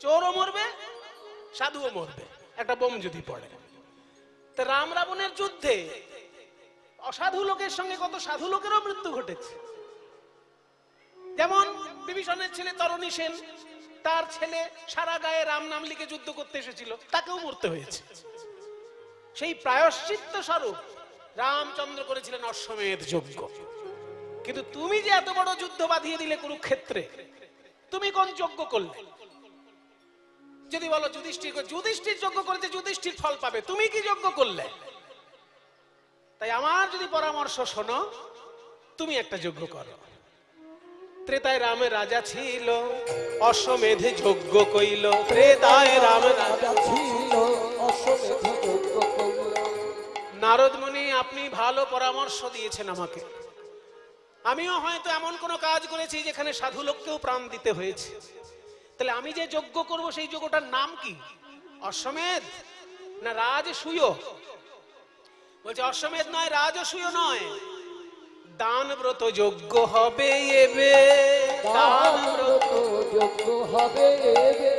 S1: চোরও মরবে, সাধুও মরবে একটা বোম যদি পড়ে। তো রাম রাবণের যুদ্ধে অসাধু লোকের সঙ্গে কত সাধু লোকেরও মৃত্যু ঘটেছে। যেমন বিভীষণের ছেলে তরণী সেন, তার ছেলে সারা গায়ে রাম নাম লিখে যুদ্ধ করতে এসেছিল, তাকেও মরতে হয়েছে। সেই প্রায়শ্চিত্ত স্বরূপ রামচন্দ্র করেছিলেন অশ্বমেধ যজ্ঞ। কিন্তু তুমি যে এত বড় যুদ্ধ বাঁধিয়ে দিলে কুরুক্ষেত্রে, তুমি কোন যজ্ঞ করলে? যদি বলো যুধিষ্ঠির, যুধিষ্ঠির যজ্ঞ করেছে, যুধিষ্ঠির ফল পাবে, তুমি কি যজ্ঞ করলে? তাই আমার যদি পরামর্শ শোনো, তুমি একটা যজ্ঞ করো। ত্রেতায় রামের রাজা ছিল, অশ্বমেধে যজ্ঞ কইল। ত্রেতায় রামের রাজা ছিল,
S2: অশ্বমেধ যজ্ঞ কইল।
S1: নারদ মুনি, আপনি ভালো পরামর্শ দিয়েছেন আমাকে। আমিও হয়তো এমন কোন কাজ করেছি যেখানে সাধু লোককেও প্রাণ দিতে হয়েছে। তাহলে আমি যে যজ্ঞ করব সেই যজ্ঞটার নাম কি? অশ্বমেধ না রাজসূয়? বলছে অশ্বমেধ নয়, রাজসূয় নয়, দান ব্রত যজ্ঞ হবে এবে।
S2: দান ব্রত যজ্ঞ হবে এবে।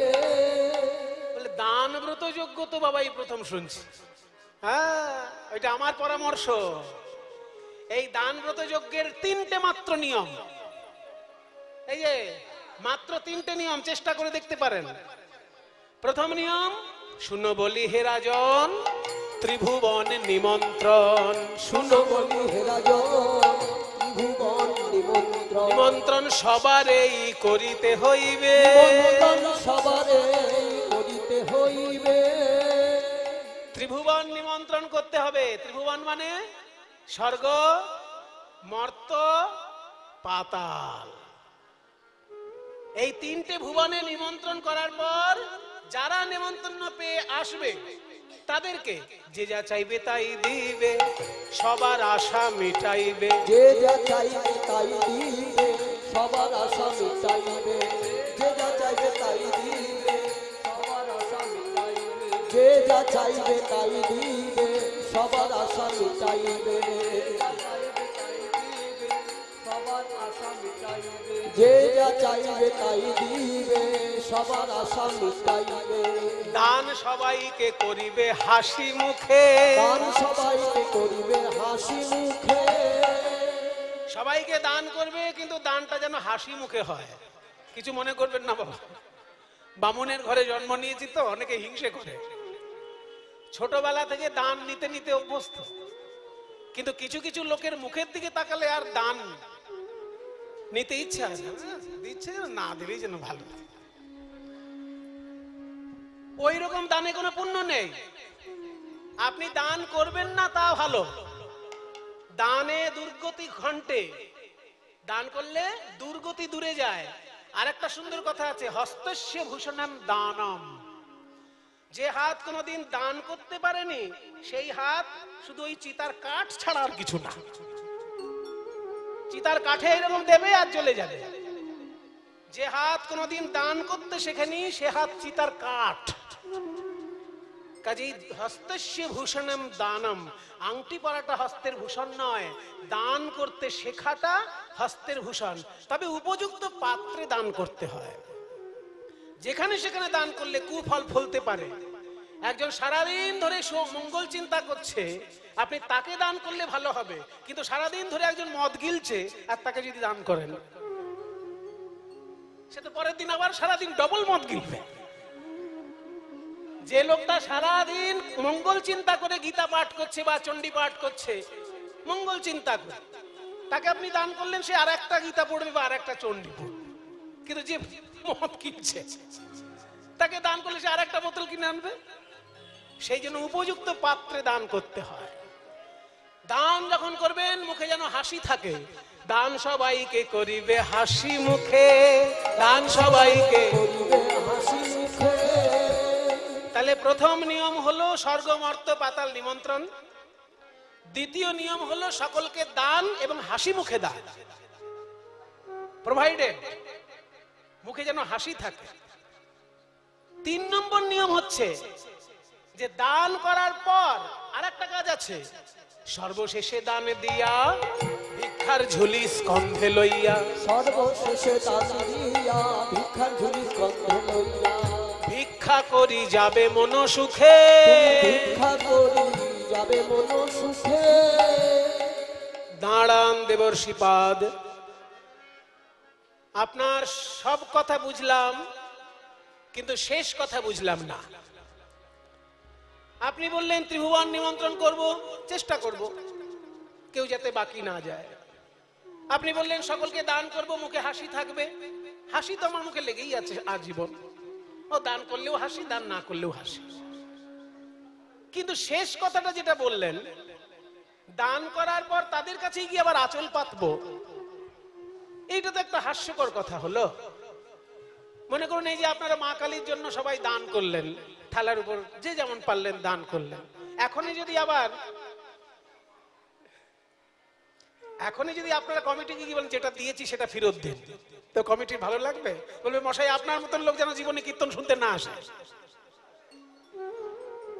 S1: বলে দান ব্রত যজ্ঞ তো বাবা এই প্রথম শুনছি। হ্যাঁ, এটা আমার পরামর্শ। এই দান ব্রত যজ্ঞের 3টে মাত্র নিয়ম, এই যে মাত্র 3টে নিয়ম, চেষ্টা করে দেখতে পারেন। প্রথম নিয়ম, শুনো বলি হে রাজন, ত্রিভুবন নিমন্ত্রণ।
S2: শুনো বলি হে রাজন, ত্রিভুবন নিমন্ত্রণ।
S1: নিমন্ত্রণ সবারেই করিতে হইবে,
S2: নিমন্ত্রণ সবারেই করিতে হইবে।
S1: ত্রিভুবন নিমন্ত্রণ করতে হবে। ত্রিভুবন মানে স্বর্গ, মর্ত, পাতাল। এই 3টে ভুবনে নিমন্ত্রণ করার পর যারা নিমন্ত্রণ পেয়ে আসবে তাদেরকে যে যা চাইবে তাই দিবে, সবার আশা মিটাইবে।
S2: যে যা চাইবে তাই দিবে, সবার আশা মিটাইবে। যে যা চাইবে তাই দিবে, সবার আশা মিটাইবে। যে যা চাইবে তাই দিবে, সবার আশা মিটাইবে। সবার আশা মিটাইবে। যে যা চাইবে তাই দিবে, সবার আশা মিটাইবে।
S1: দান সবাইকে করিবে হাসি মুখে,
S2: দান সবাইকে করিবে হাসি মুখে।
S1: সবাইকে দান করবে, কিন্তু দানটা যেন হাসি মুখে হয়। কিছু মনে করবেন না বাবা, বামুনের ঘরে জন্ম নিয়েছি তো অনেকে হিংসে করে। ছোটবেলা থেকে দান নিতে নিতে অভ্যস্ত, কিন্তু কিছু কিছু লোকের মুখের দিকে তাকালে আর দান নিতে ইচ্ছা আছে, দিচ্ছে না, দিলেই যেন ভালো। ওই রকম দানে কোনো পুণ্য নেই। আপনি দান করবেন না তা ভালো, দানে দুর্গতি ঘন্টে। দান করলে দুর্গতি দূরে যায়। আর একটা সুন্দর কথা আছে, হস্তস্য ভূষণম দানম। যে হাত কোনোদিন দান করতে পারেনি সেই হাত শুধু ওই চিতার কাঠ ছাড়া আর কিছু না। চিতার কাঠে এরকম দেবে আর চলে যাবে। যে হাত কোনোদিন দান করতে শেখেনি সে হাত চিতার কাঠ। কাজেই হস্তস্য ভূষণম দানম, আংটি পরাটা হস্তের ভূষণ নয়, দান করতে শেখাটা হস্তের ভূষণ। তবে উপযুক্ত পাত্রে দান করতে হয়। যেখানে সেখানে দান করলে কুফল ফলতে পারে। একজন সারাদিন ধরে মঙ্গল চিন্তা করছে, আপনি তাকে দান করলে ভালো হবে, কিন্তু সারাদিন ধরে একজন মদ গিলছে আর তাকে যদি দান করেন, সে তো পরের দিন আবার সারাদিন ডবল মদ গিলবে। যে লোকটা সারাদিন মঙ্গল চিন্তা করে গীতা পাঠ করছে বা চণ্ডী পাঠ করছে, মঙ্গল চিন্তা করে, তাকে আপনি দান করলেন, সে আর একটা গীতা পড়বে বা আর একটা চণ্ডী পড়বে। কিন্তু যে মদ কিনছে তাকে দান করলে সে আর একটা বোতল কিনে আনবে। সেই জন্য উপযুক্ত পাত্রে দান করতে হয়। দান যখন করবেন মুখে যেন হাসি থাকে। দান সবাইকে করিবে হাসি মুখে, দান সবাইকে
S2: করিবে হাসি মুখে।
S1: তাহলে প্রথম নিয়ম হলো স্বর্গ মর্ত পাতাল নিমন্ত্রণ। দ্বিতীয় নিয়ম হলো সকলকে দান এবং হাসি মুখে দান, প্রোভাইডেড, মুখে যেন হাসি থাকে। 3 নম্বর নিয়ম হচ্ছে যে দান করার পর আরেকটা কাজ আছে, সর্বশেষে দান দিয়া ভিক্ষার ঝুলি স্কন্ধে লইয়া।
S2: সর্বশেষে দান দিয়া ভিক্ষার ঝুলি স্কন্ধে লইয়া।
S1: ভিক্ষা করি যাবে মন সুখে,
S2: ভিক্ষা করি যাবে মন সুখে।
S1: দাঁড়ান দেবর্ষিপাদ, আপনার সব কথা বুঝলাম কিন্তু শেষ কথা বুঝলাম না। আপনি বললেন ত্রিভুবন নিমন্ত্রণ করব, চেষ্টা করব কেউ যাতে বাকি না যায়। আপনি বললেন সকলকে দান করব, মুখে হাসি থাকবে। হাসি তো আমার মুখে লেগেই আছে আজীবন। ও দান করলেও হাসি, দান না করলেও হাসি। কিন্তু শেষ কথাটা যেটা বললেন, দান করার পর তাদের কাছেই গিয়ে আবার আঁচল পাতবো, এইটা তো একটা হাস্যকর কথা হলো। মনে করুন এই যে আপনারা মা কালীর জন্য সবাই দান করলেন, থালার উপর যে যেমন পারলেন দান করলেন। এখনই যদি আপনারা কমিটিকে কি বলেন যেটা দিয়েছি সেটা ফেরত দিন, তো কমিটির ভালো লাগবে? বলবে মশাই আপনার মতন লোক যেন জীবনে কীর্তন শুনতে না আসে।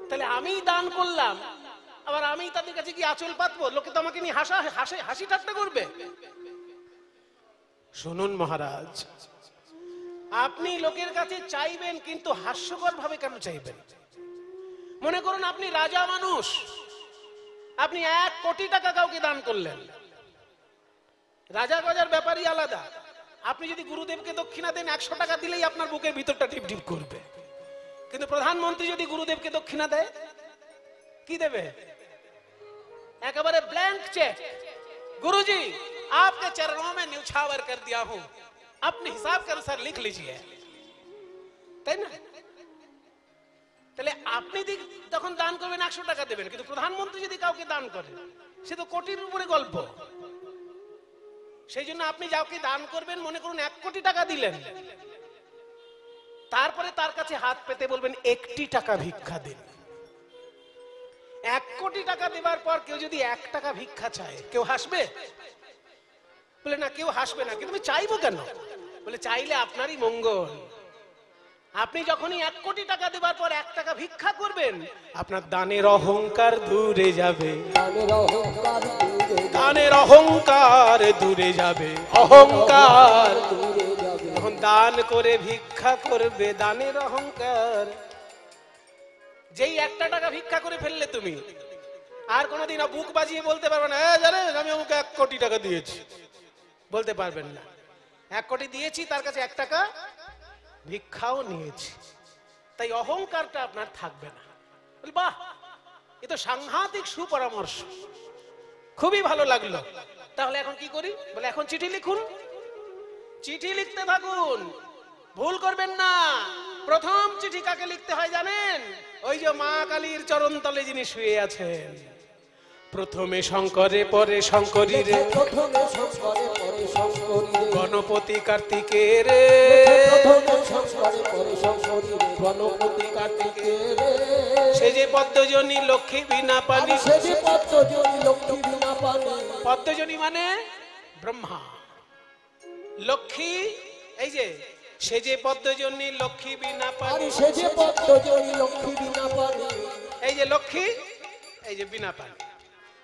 S1: তাহলে আমি দান করলাম, আবার আমি তাদের কাছে কি আঁচল পাতবো? লোকে তো আমাকে নিয়ে হাসি ঠাট্টা করবে। শুনুন মহারাজ, আপনি লোকের কাছে চাইবেন, কিন্তু হাস্যকর ভাবে কেন চাইবেন? মনে করুন আপনি রাজা মানুষ, আপনি 1 কোটি টাকা কাউকে দান করলেন। রাজা গজার ব্যাপারই আলাদা। আপনি যদি গুরুদেবকে দক্ষিণা দেন, 100 টাকা দিলেই আপনার বুকের ভিতরটা টিপ টিপ করবে। কিন্তু প্রধানমন্ত্রী যদি গুরুদেবকে দক্ষিণা দেয়, কি দেবে? একেবারে ব্ল্যাঙ্ক চেক। गुरुजी आपके चरणों में न्यौछावर कर दिया हूं, अपने हिसाब के अनुसार लिख लीजिए। তাই না? তাহলে আপনি যখন দান করবেন 100 টাকা দেবেন, কিন্তু প্রধানমন্ত্রী যদি কাউকে দান করে, সে তো কোটির উপরে গল্প। সেই জন্য আপনি যাকে দান করবেন, মনে করুন 1 কোটি টাকা দিলেন, তারপরে তার কাছে হাত পেতে বলবেন 1টি টাকা ভিক্ষা দিন। 1 কোটি টাকা দেবার পর কেউ যদি 1 টাকা ভিক্ষা চায়, কেউ হাসবে? বলে না, কেউ হাসবে না। কিন্তু আমি চাইবো কেন? বলে চাইলে আপনারই মঙ্গল। আপনি যখনই 1 কোটি টাকা দেবার পর 1 টাকা ভিক্ষা করবেন, আপনার দানের অহংকার দূরে যাবে। দানের অহংকার দূরে যাবে। অহংকার যখন দান করে ভিক্ষা করবে, দানের অহংকার। যেই 1 টাকা ভিক্ষা করে ফেললে তুমি, আর কোনোদিন বুক বাজিয়ে বলতে পারবে না, জানেন আমি আমাকে 1 কোটি টাকা দিয়েছি, বলতে পারবেন না। 1 কোটি দিয়েছি, তার কাছে 1 টাকা ভিক্ষাও নিয়েছি, তাই অহংকারটা আপনার থাকবে না। বাহ, এ তো সাংঘাতিক সুপরামর্শ, খুবই ভালো লাগলো। তাহলে এখন কি করি? বলে এখন চিঠি লিখুন। চিঠি লিখতে থাকুন, ভুল করবেন না। প্রথম চিঠি কাকে লিখতে হয় জানেন? ওই যে মা কালীর চরণ তলে যিনি শুয়ে আছেন। প্রথমে শঙ্করে পরে শঙ্করী রে, গণপতি কার্তিকের রে, সে যে পদ্মজনী লক্ষ্মী বিনা পানি। পদ্মজনী মানে ব্রহ্মা, লক্ষ্মী এই যে সে যে পদ্মজনী লক্ষ্মী বিনা পানি, এই যে লক্ষ্মী, এই যে বিনা পানি,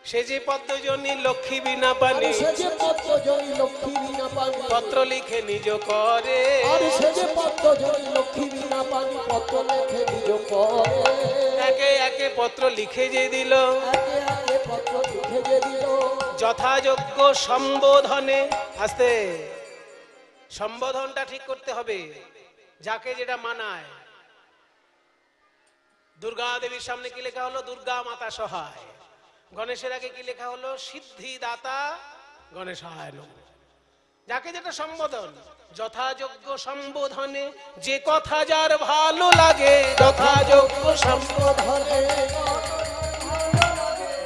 S1: সে যে পদ্মজনী লক্ষ্মী বিনা পানি, পত্র লিখে নিজ করে, একে একে পত্র লিখে যে দিল, যথাযোগ্য সম্বোধনে। আস্তে, সম্বোধনটা ঠিক করতে হবে, যাকে যেটা মানায়। দুর্গা দেবীর সামনে কি লেখা হলো? দুর্গা মাতা সহায়। গণেশের আগে কি লেখা হলো? সিদ্ধিদাতা গণেশায় নমঃ। যাকে যেটা সম্বোধন, যথাযোগ্য সম্বোধনে যে কথা যার ভালো লাগে, যথাযোগ্য সম্বোধনে,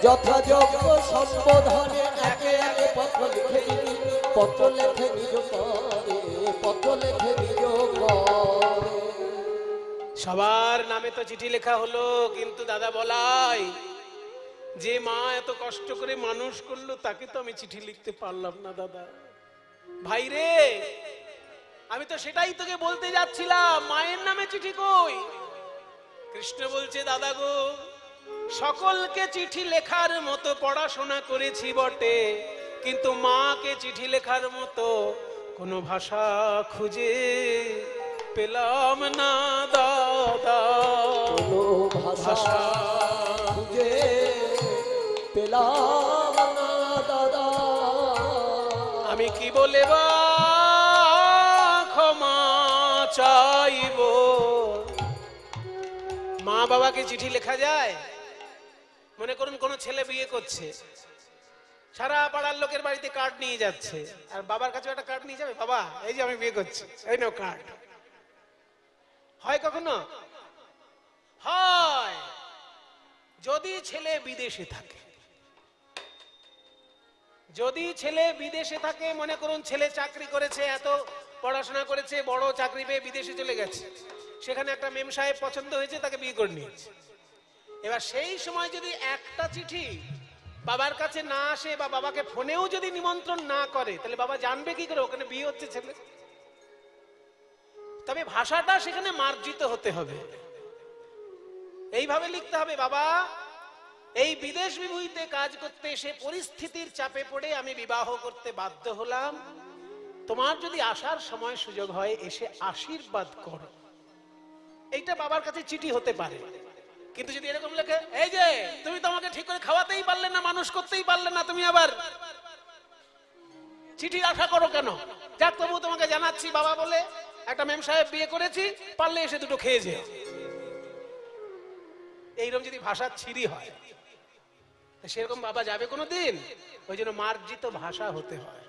S2: যথাযোগ্য সম্বোধনে একে একে পত্র লিখে দিবি, পত্র লেখে নিজ করে, পত্র লেখে নিজ করে।
S1: সবার নামে তো চিঠি লেখা হলো, কিন্তু দাদা বলাই, যে মা এত কষ্ট করে মানুষ করলো, তাকে তো আমি চিঠি লিখতে পারলাম না দাদা। ভাই রে, আমি তো সেটাই তোকে বলতে যাচ্ছিলাম, মায়ের নামে চিঠি কই? কৃষ্ণ বলছে, দাদা গো, সকলকে চিঠি লেখার মতো পড়াশোনা করেছি বটে, কিন্তু মাকে চিঠি লেখার মতো কোনো ভাষা খুঁজে পেলাম না দাদা।
S2: কোনো ভাষা খুঁজে পেলাম না দাদা।
S1: আমি কি বলে বা ক্ষমা চাইব? মা বাবাকে চিঠি লেখা যায়? মনে করুন কোন ছেলে বিয়ে করছে, সারা পাড়ার লোকের বাড়িতে কার্ড নিয়ে যাচ্ছে, আর বাবার কাছে একটা কার্ড নিয়ে যাবে, বাবা এই যে আমি বিয়ে করছি, এই নাও কার্ড। হয় কখনো? হয় যদি ছেলে বিদেশে থাকে। যদি ছেলে বিদেশে থাকে, মনে করুন ছেলে চাকরি করেছে, এত পড়াশোনা করেছে, বড় চাকরি পেয়ে বিদেশে চলে গেছে, সেখানে একটা মেম সাহেব পছন্দ হয়েছে, তাকে বিয়ে করে নিয়েছে। এবার সেই সময় যদি একটা চিঠি বাবার কাছে না আসে, বা বাবাকে ফোনেও যদি নিমন্ত্রণ না করে, তাহলে বাবা জানবে কি করে ওখানে বিয়ে হচ্ছে ছেলে? তবে ভাষাটা সেখানে মার্জিত হতে হবে, এইভাবে লিখতে হবে, বাবা এই বিদেশ বিভূতিতে কাজ করতে এসে পরিস্থিতির চাপে পড়ে আমি বিবাহ করতে বাধ্য হলাম। তোমার যদি আসার সময় সুযোগ হয় এসে আশীর্বাদ করো। এইটা বাবার কাছে চিঠি হতে পারে। কিন্তু যদি এরকম লেখে, এই যে তুমি তো আমাকে ঠিক করে খাওয়াতেই পারলে না, মানুষ করতেই পারলে না, তুমি আবার চিঠির আশা করো কেন? যাক, তবু তোমাকে জানাচ্ছি বাবা বলে একটা মেম সাহেব বিয়ে করেছি, পারলে এসে দুটো খেয়ে যেও। এইরকম যদি ভাষার ছিরি হয়, সেরকম বাবা যাবে কোনোদিন? ওই জন্য মার্জিত ভাষা হতে হয়।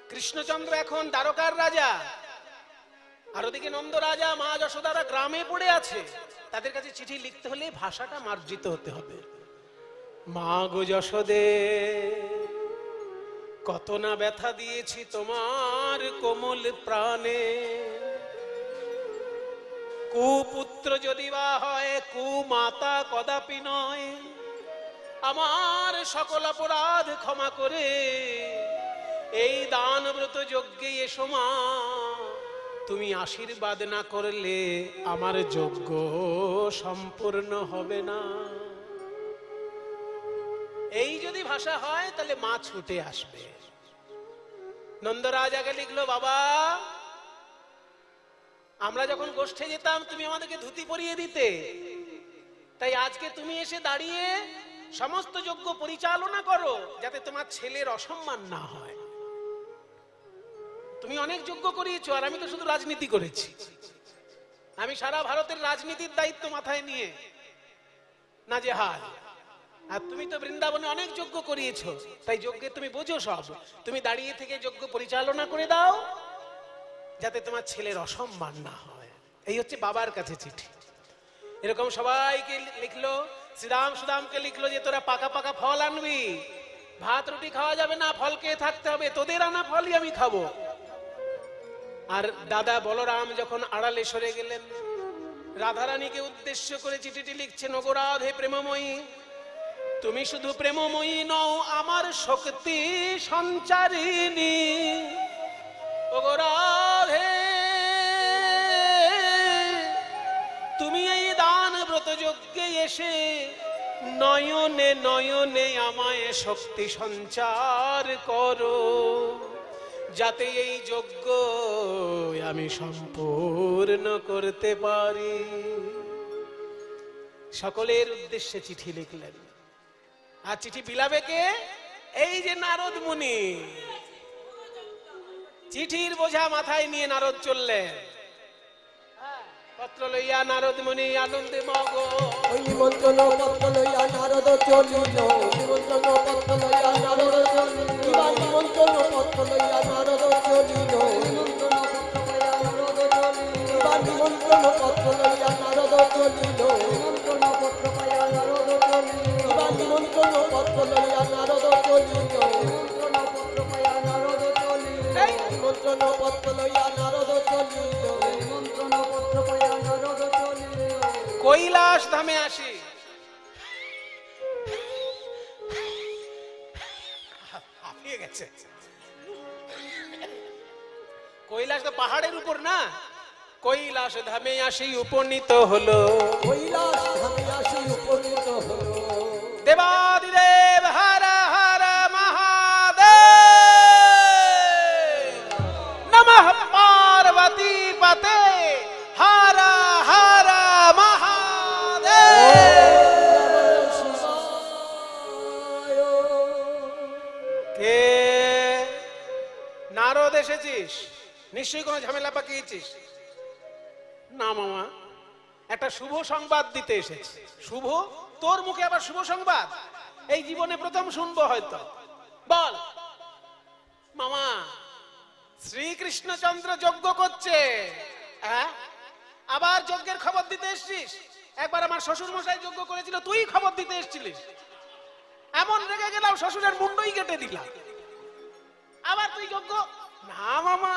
S1: কৃষ্ণচন্দ্র এখন দ্বারকার রাজা, আর ওদিকে নন্দ রাজা মা যশোদারা গ্রামে পড়ে আছে। তাদের কাছে চিঠি লিখতে হলে ভাষাটা মার্জিত হতে হবে। মা গো যশোদে, কত না ব্যথা দিয়েছি তোমার কোমল প্রাণে। কুপুত্র যদি বা হয়, কুমাতা কদাপি নয়। আমার সকল অপরাধ ক্ষমা করে এই দানব্রত যজ্ঞে এসো মা। তুমি আশীর্বাদ না করলে আমার যজ্ঞ সম্পূর্ণ হবে না। এই যদি ভাষা হয় তাহলে মা ছুটে আসবে। নন্দরাজ আগে লিখলো, বাবা আমরা যখন গোষ্ঠে যেতাম তুমি আমাদেরকে ধুতি পরিয়ে দিতে, তাই আজকে তুমি এসে দাঁড়িয়ে সমস্ত যজ্ঞ পরিচালনা করো যাতে তোমার ছেলের অসম্মান না হয়। তুমি অনেক যজ্ঞ করিয়েছো, আর আমি তো শুধু রাজনীতি করেছি। আমি সারা ভারতের রাজনীতির দায়িত্ব মাথায় নিয়ে নাজেহাল। আর তুমি তো বৃন্দাবনে অনেক যজ্ঞ করিয়েছো, তাই যজ্ঞে তুমি বোঝো সব। তুমি দাঁড়িয়ে থেকে যজ্ঞ পরিচালনা করে দাও যাতে তোমার ছেলের অসম্মান না হয়। এই হচ্ছে বাবার কাছে চিঠি। এরকম সবাইকে লিখলো। শ্রীরাম সুদামকে লিখলো যে তোরা পাকা পাকা ফল আনবি, ভাত রুটি খাওয়া যাবে না, ফল খেয়ে থাকতে হবে, তোদের আনা ফলই আমি খাবো। আর দাদা বলরাম যখন আড়ালে সরে গেলেন, রাধারানীকে উদ্দেশ্য করে চিঠিটি লিখছেন, ওগো রাধে প্রেমময়ী, তুমি শুধু প্রেমময়ী নও, আমার শক্তি সঞ্চারিণী। ওগো রাধে, তুমি এই দান ব্রত যজ্ঞে এসে নয়নে নয়নে আমায় শক্তি সঞ্চার করো, যাতে এই যজ্ঞ আমি সম্পূর্ণ করতে পারি। সকলের উদ্দেশ্যে চিঠি লিখলেন। আর চিঠি বিলাবে কে? এই যে নারদ মুনি। চিঠির বোঝা মাথায় নিয়ে নারদ চললেন। পত্র লইয়া নারদ মুনি আনন্দে মগ।
S2: ওই নিমন্ত্রণ পত্র লইয়া নারদ চলিল, নিমন্ত্রণ পত্র লইয়া নারদ চলিল, নিমন্ত্রণ পত্র লইয়া নারদ চলিল, নিমন্ত্রণ পত্র লইয়া নারদ চলিল, নিমন্ত্রণ পত্র পাইয়া নারদ চলিল, নিমন্ত্রণ পত্র লইয়া নারদ চলিল, নিমন্ত্রণ পত্র পাইয়া নারদ চলিল, নিমন্ত্রণ পত্র লইয়া নারদ চলিল, নিমন্ত্রণ পত্র পাইয়া নারদ চলিল।
S1: কৈলাস ধামে আসি। হাঁপিয়ে গেছে। কৈলাস তো পাহাড়ের উপর না। কৈলাস ধামে আসি উপনীত হলো,
S2: কৈলাস ধামে আসি উপনীত হলো,
S1: দেবাদিদেব হর হর মহাদেব, নমঃ পার্বতী পতে হর হর মহাদেব। কে? নারদ এসেছিস? নিশ্চয়ই কোনো ঝামেলা পাকিয়েছিস? না মামা, একটা শুভ সংবাদ দিতে এসেছি। শুভ? তোর মুখে আবার শুভ সংবাদ? এই জীবনে প্রথম শুনবো হয়তো। বল মামা। শ্রীকৃষ্ণচন্দ্র যজ্ঞ করছে। হ্যাঁ, আবার যজ্ঞের খবর দিতে এসছিস? একবার আমার শ্বশুর মশাই যজ্ঞ করেছিল, তুই খবর দিতে এসছিলিস। এমন রেগে গেলাম শ্বশুরের মুন্ডই কেটে দিলাম। আবার তুই যজ্ঞ? না মামা,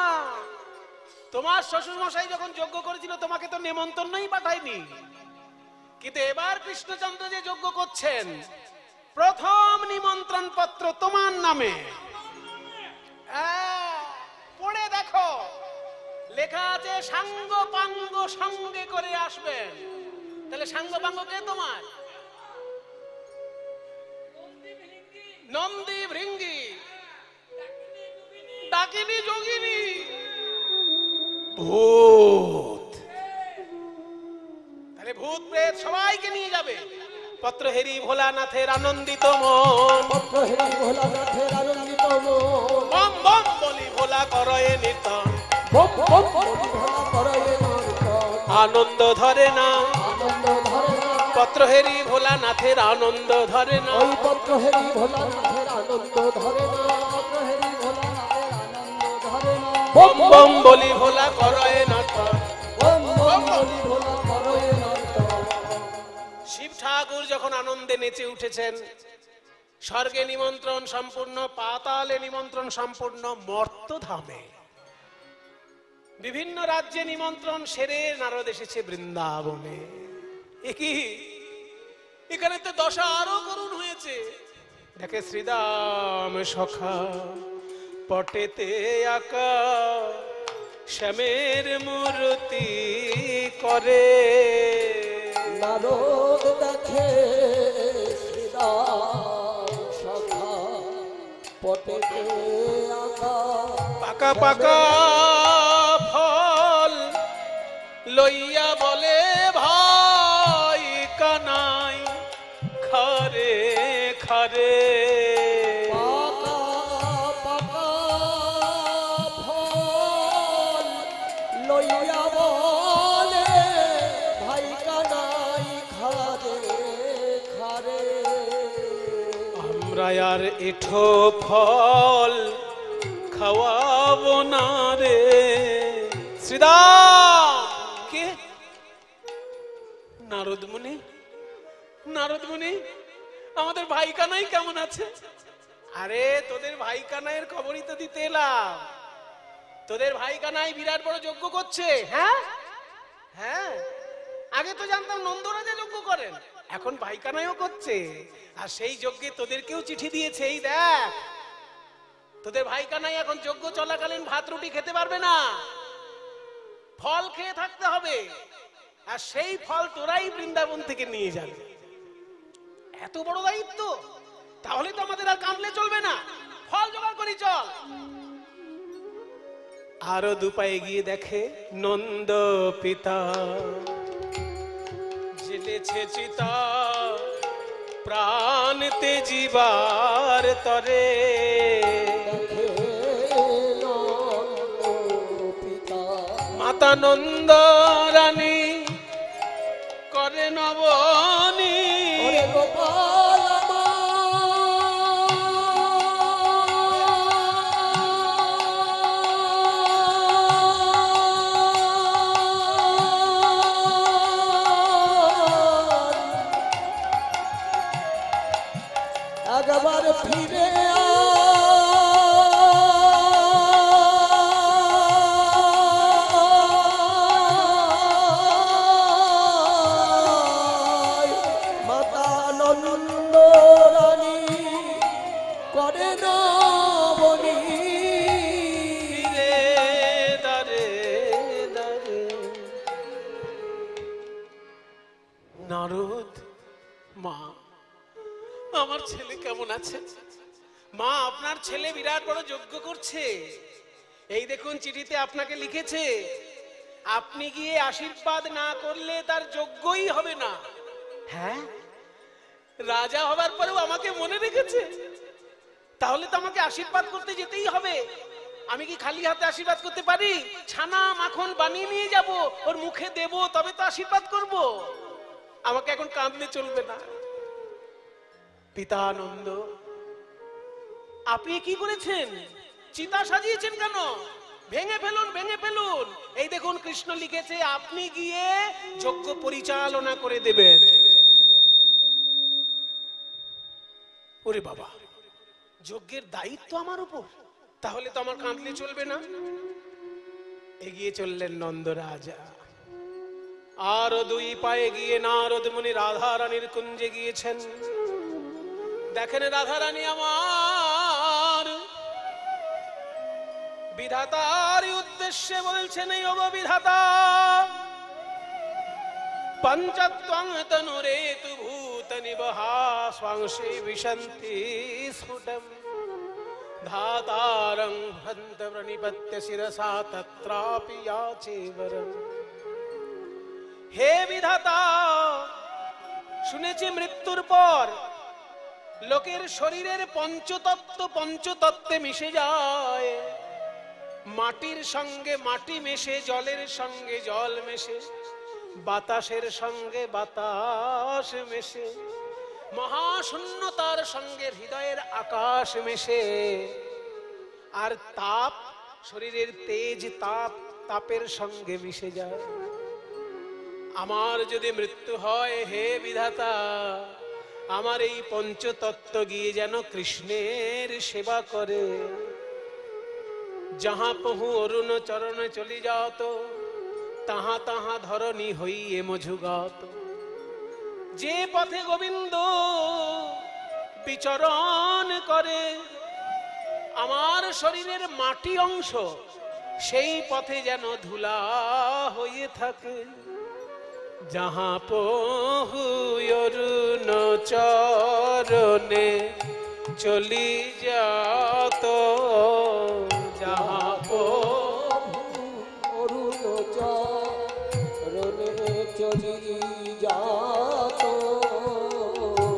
S1: তোমার শ্বশুর মশাই যখন যজ্ঞ করেছিল তোমাকে তো নেমন্তন্নই পাঠায়নি। কিন্তু এবার কৃষ্ণচন্দ্র যে যজ্ঞ করছেন, প্রথম নিমন্ত্রণ পত্র তোমার নামে। পড়ে দেখো, লেখা আছে সাঙ্গ পাঙ্গ সঙ্গে করে আসবেন। তাহলে সাঙ্গ পাঙ্গ কে তোমার? নন্দী ভৃঙ্গি, ডাকিনী যোগিনী, ভূত। তাহলে ভূত প্রেত সবাইকে নিয়ে যাবে। পত্রহেরি ভোলানাথের আনন্দিত মন,
S2: পত্রহেরি ভোলানাথের আনন্দিত মন,
S1: বম বম বলি ভোলা করয়ে নিতন,
S2: বম বম বলি ভোলা করয়ে নিতন,
S1: আনন্দ ধরে না,
S2: আনন্দ ধরে না।
S1: পত্রহেরি ভোলানাথের আনন্দ ধরে না,
S2: ওই পত্রহেরি ভোলানাথের আনন্দ ধরে না, পত্রহেরি ভোলানাথের আনন্দ ধরে না।
S1: বম বম বলি ভোলা করয়ে নিতন।
S2: বম বম বলি ভোলা করয়ে নিতন।
S1: শিব ঠাকুর যখন আনন্দে নেচে উঠেছেন, স্বর্গে নিমন্ত্রণ সম্পূর্ণ, পাতালে নিমন্ত্রণ সম্পূর্ণ, মর্তধামে বিভিন্ন রাজ্যে নিমন্ত্রণ সেরে নারদ এসেছে বৃন্দাবনে। কি এখানে তো দশা আরো করুণ হয়েছে। দেখে শ্রীদাম সখা পটেতে আঁকা শ্যামের মূর্তি করে,
S2: নারদ দেখে শ্রীরাম সখা পটেতে আঁকা
S1: পাকা পাকা ফল লইয়া বলে ভাই কানাই খারে খারে।
S2: পাকা পাকা ফল লইয়া বলে ভাই কানাই খারে খারে।
S1: আমরা আর এঠো ফল খাওয়াবো না রে। শ্রীদাম কে? নারদ মুনি, নারদ মুনি, আমাদের ভাই কানাই কেমন আছে? আরে তোদের ভাই কানাইয়ের খবরই তো দিতে এলাম। তোদের ভাই কানাই বিরাট বড় যজ্ঞ করছে। হ্যাঁ হ্যাঁ, আগে তো জানতাম নন্দরাজা যজ্ঞ করেন, এখন ভাই কানাইও করছে। আর সেই যজ্ঞে তোদেরকেও চিঠি দিয়েছে। এই দেখ, তোদের ভাই কানাই এখন যজ্ঞ চলাকালীন ভাত রুটি খেতে পারবে না, ফল খেয়ে থাকতে হবে। আর সেই ফল তোরাই বৃন্দাবন থেকে নিয়ে যাবে। এত বড় দায়িত্ব, তাহলে তো আমাদের আর কাঁদলে চলবে না। ফল জোগাড় করি, চল। আরো দুপায়ে গিয়ে দেখে নন্দ পিতা জেলেছে চিতা প্রাণ তেজিবার তরে। মাতা নন্দ রানী করে নবনী,
S2: গোপাল একবার ফিরে মাতা নন্দ রানী করে নবনী।
S1: রে দারে দারে। নারদ, মা আমার ছেলে কেমন আছে? মা, আপনার ছেলে বিরাট বড় যজ্ঞ করছে। এই দেখুন চিঠিতে আপনাকে লিখেছে, আপনি গিয়ে আশীর্বাদ না করলে তার যজ্ঞই হবে না। হ্যাঁ, রাজা হবার পরেও আমাকে মনে রেখেছে। তাহলে তো আমাকে আশীর্বাদ করতে যেতেই হবে। আমি কি খালি হাতে আশীর্বাদ করতে পারি? ছানা মাখন বানিয়ে নিয়ে যাব, ওর মুখে দেব, তবে তো আশীর্বাদ করব। আমাকে এখন কাঁদলে চলবে না। পিতানন্দ, আপনি কি করেছেন? চিতা সাজিয়েছেন কেন? ভেঙে ফেলুন, ভেঙে ফেলুন। এই দেখুন কৃষ্ণ লিখেছে, আপনি গিয়ে যজ্ঞ পরিচালনা করে দেবেন। ওরে বাবা, যজ্ঞের দায়িত্ব আমার উপর, তাহলে তো আমার কাঁদলে চলবে না। এগিয়ে চললেন নন্দ রাজা। আরো দুই পায়ে গিয়ে নারদ মুনি রাধা রানীর কুঞ্জে গিয়েছেন। দেখেন রাধা রানী আমার বিধাতার উদ্দেশ্যে বলছেন, এই ওগো বিধাতা, পঞ্চত্বং তনুরে তু ভূত নিবহা স্বাংশে বিশন্তি স্ফুটম ধাতারং ভন্ত প্রণিপত্য শিরসা তত্রাপি যাচে বরম। হে বিধাতা, শুনেছি মৃত্যুর পর লোকের শরীরের পঞ্চতত্ত্বে মিশে যায়। মাটির সঙ্গে মাটি মেশে, জলের সঙ্গে জল মেশে, বাতাসের সঙ্গে বাতাস মেশে, মহাশূন্যতার সঙ্গে হৃদয়ের আকাশ মেশে। আর তাপ, শরীরের তেজ তাপের সঙ্গে মিশে যায়। আমার যদি মৃত্যু হয়, হে বিধাতা, আমার এই পঞ্চতত্ত্ব গিয়ে যেন কৃষ্ণের সেবা করে। যাহা পহু অরুণ চরণে চলি যাত, তাহা তাহা ধরণী হইয়ে মধুগাত। যে পথে গোবিন্দ বিচরণ করে, আমার শরীরের মাটি অংশ সেই পথে যেন ধুলা হয়ে থাকে। যাহা পহু অরুণ চরণে চলি যাত, যাহা
S2: পহু অরুণ চরণে চলি যাত,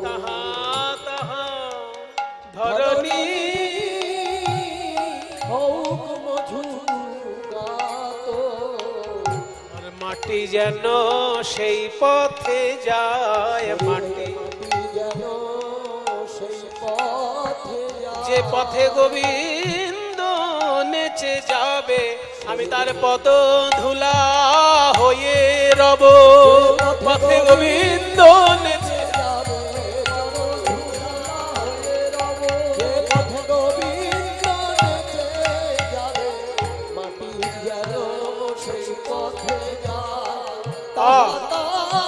S1: তাহা তাহা ধরণী
S2: হউক মধুগাত।
S1: আর মাটি যেন সেই পথে যায়, মাটি
S2: যেন সেই পথে
S1: যে পথে গোবিন্দ নেচে যাবে, আমি তার পদ ধুলা হয়ে রব। পথে গোবিন্দ নেচে
S2: যাবে, যে পথে গোবিন্দ নেচে যাবে, মাটি যেন সেই পথে যায়। তাহা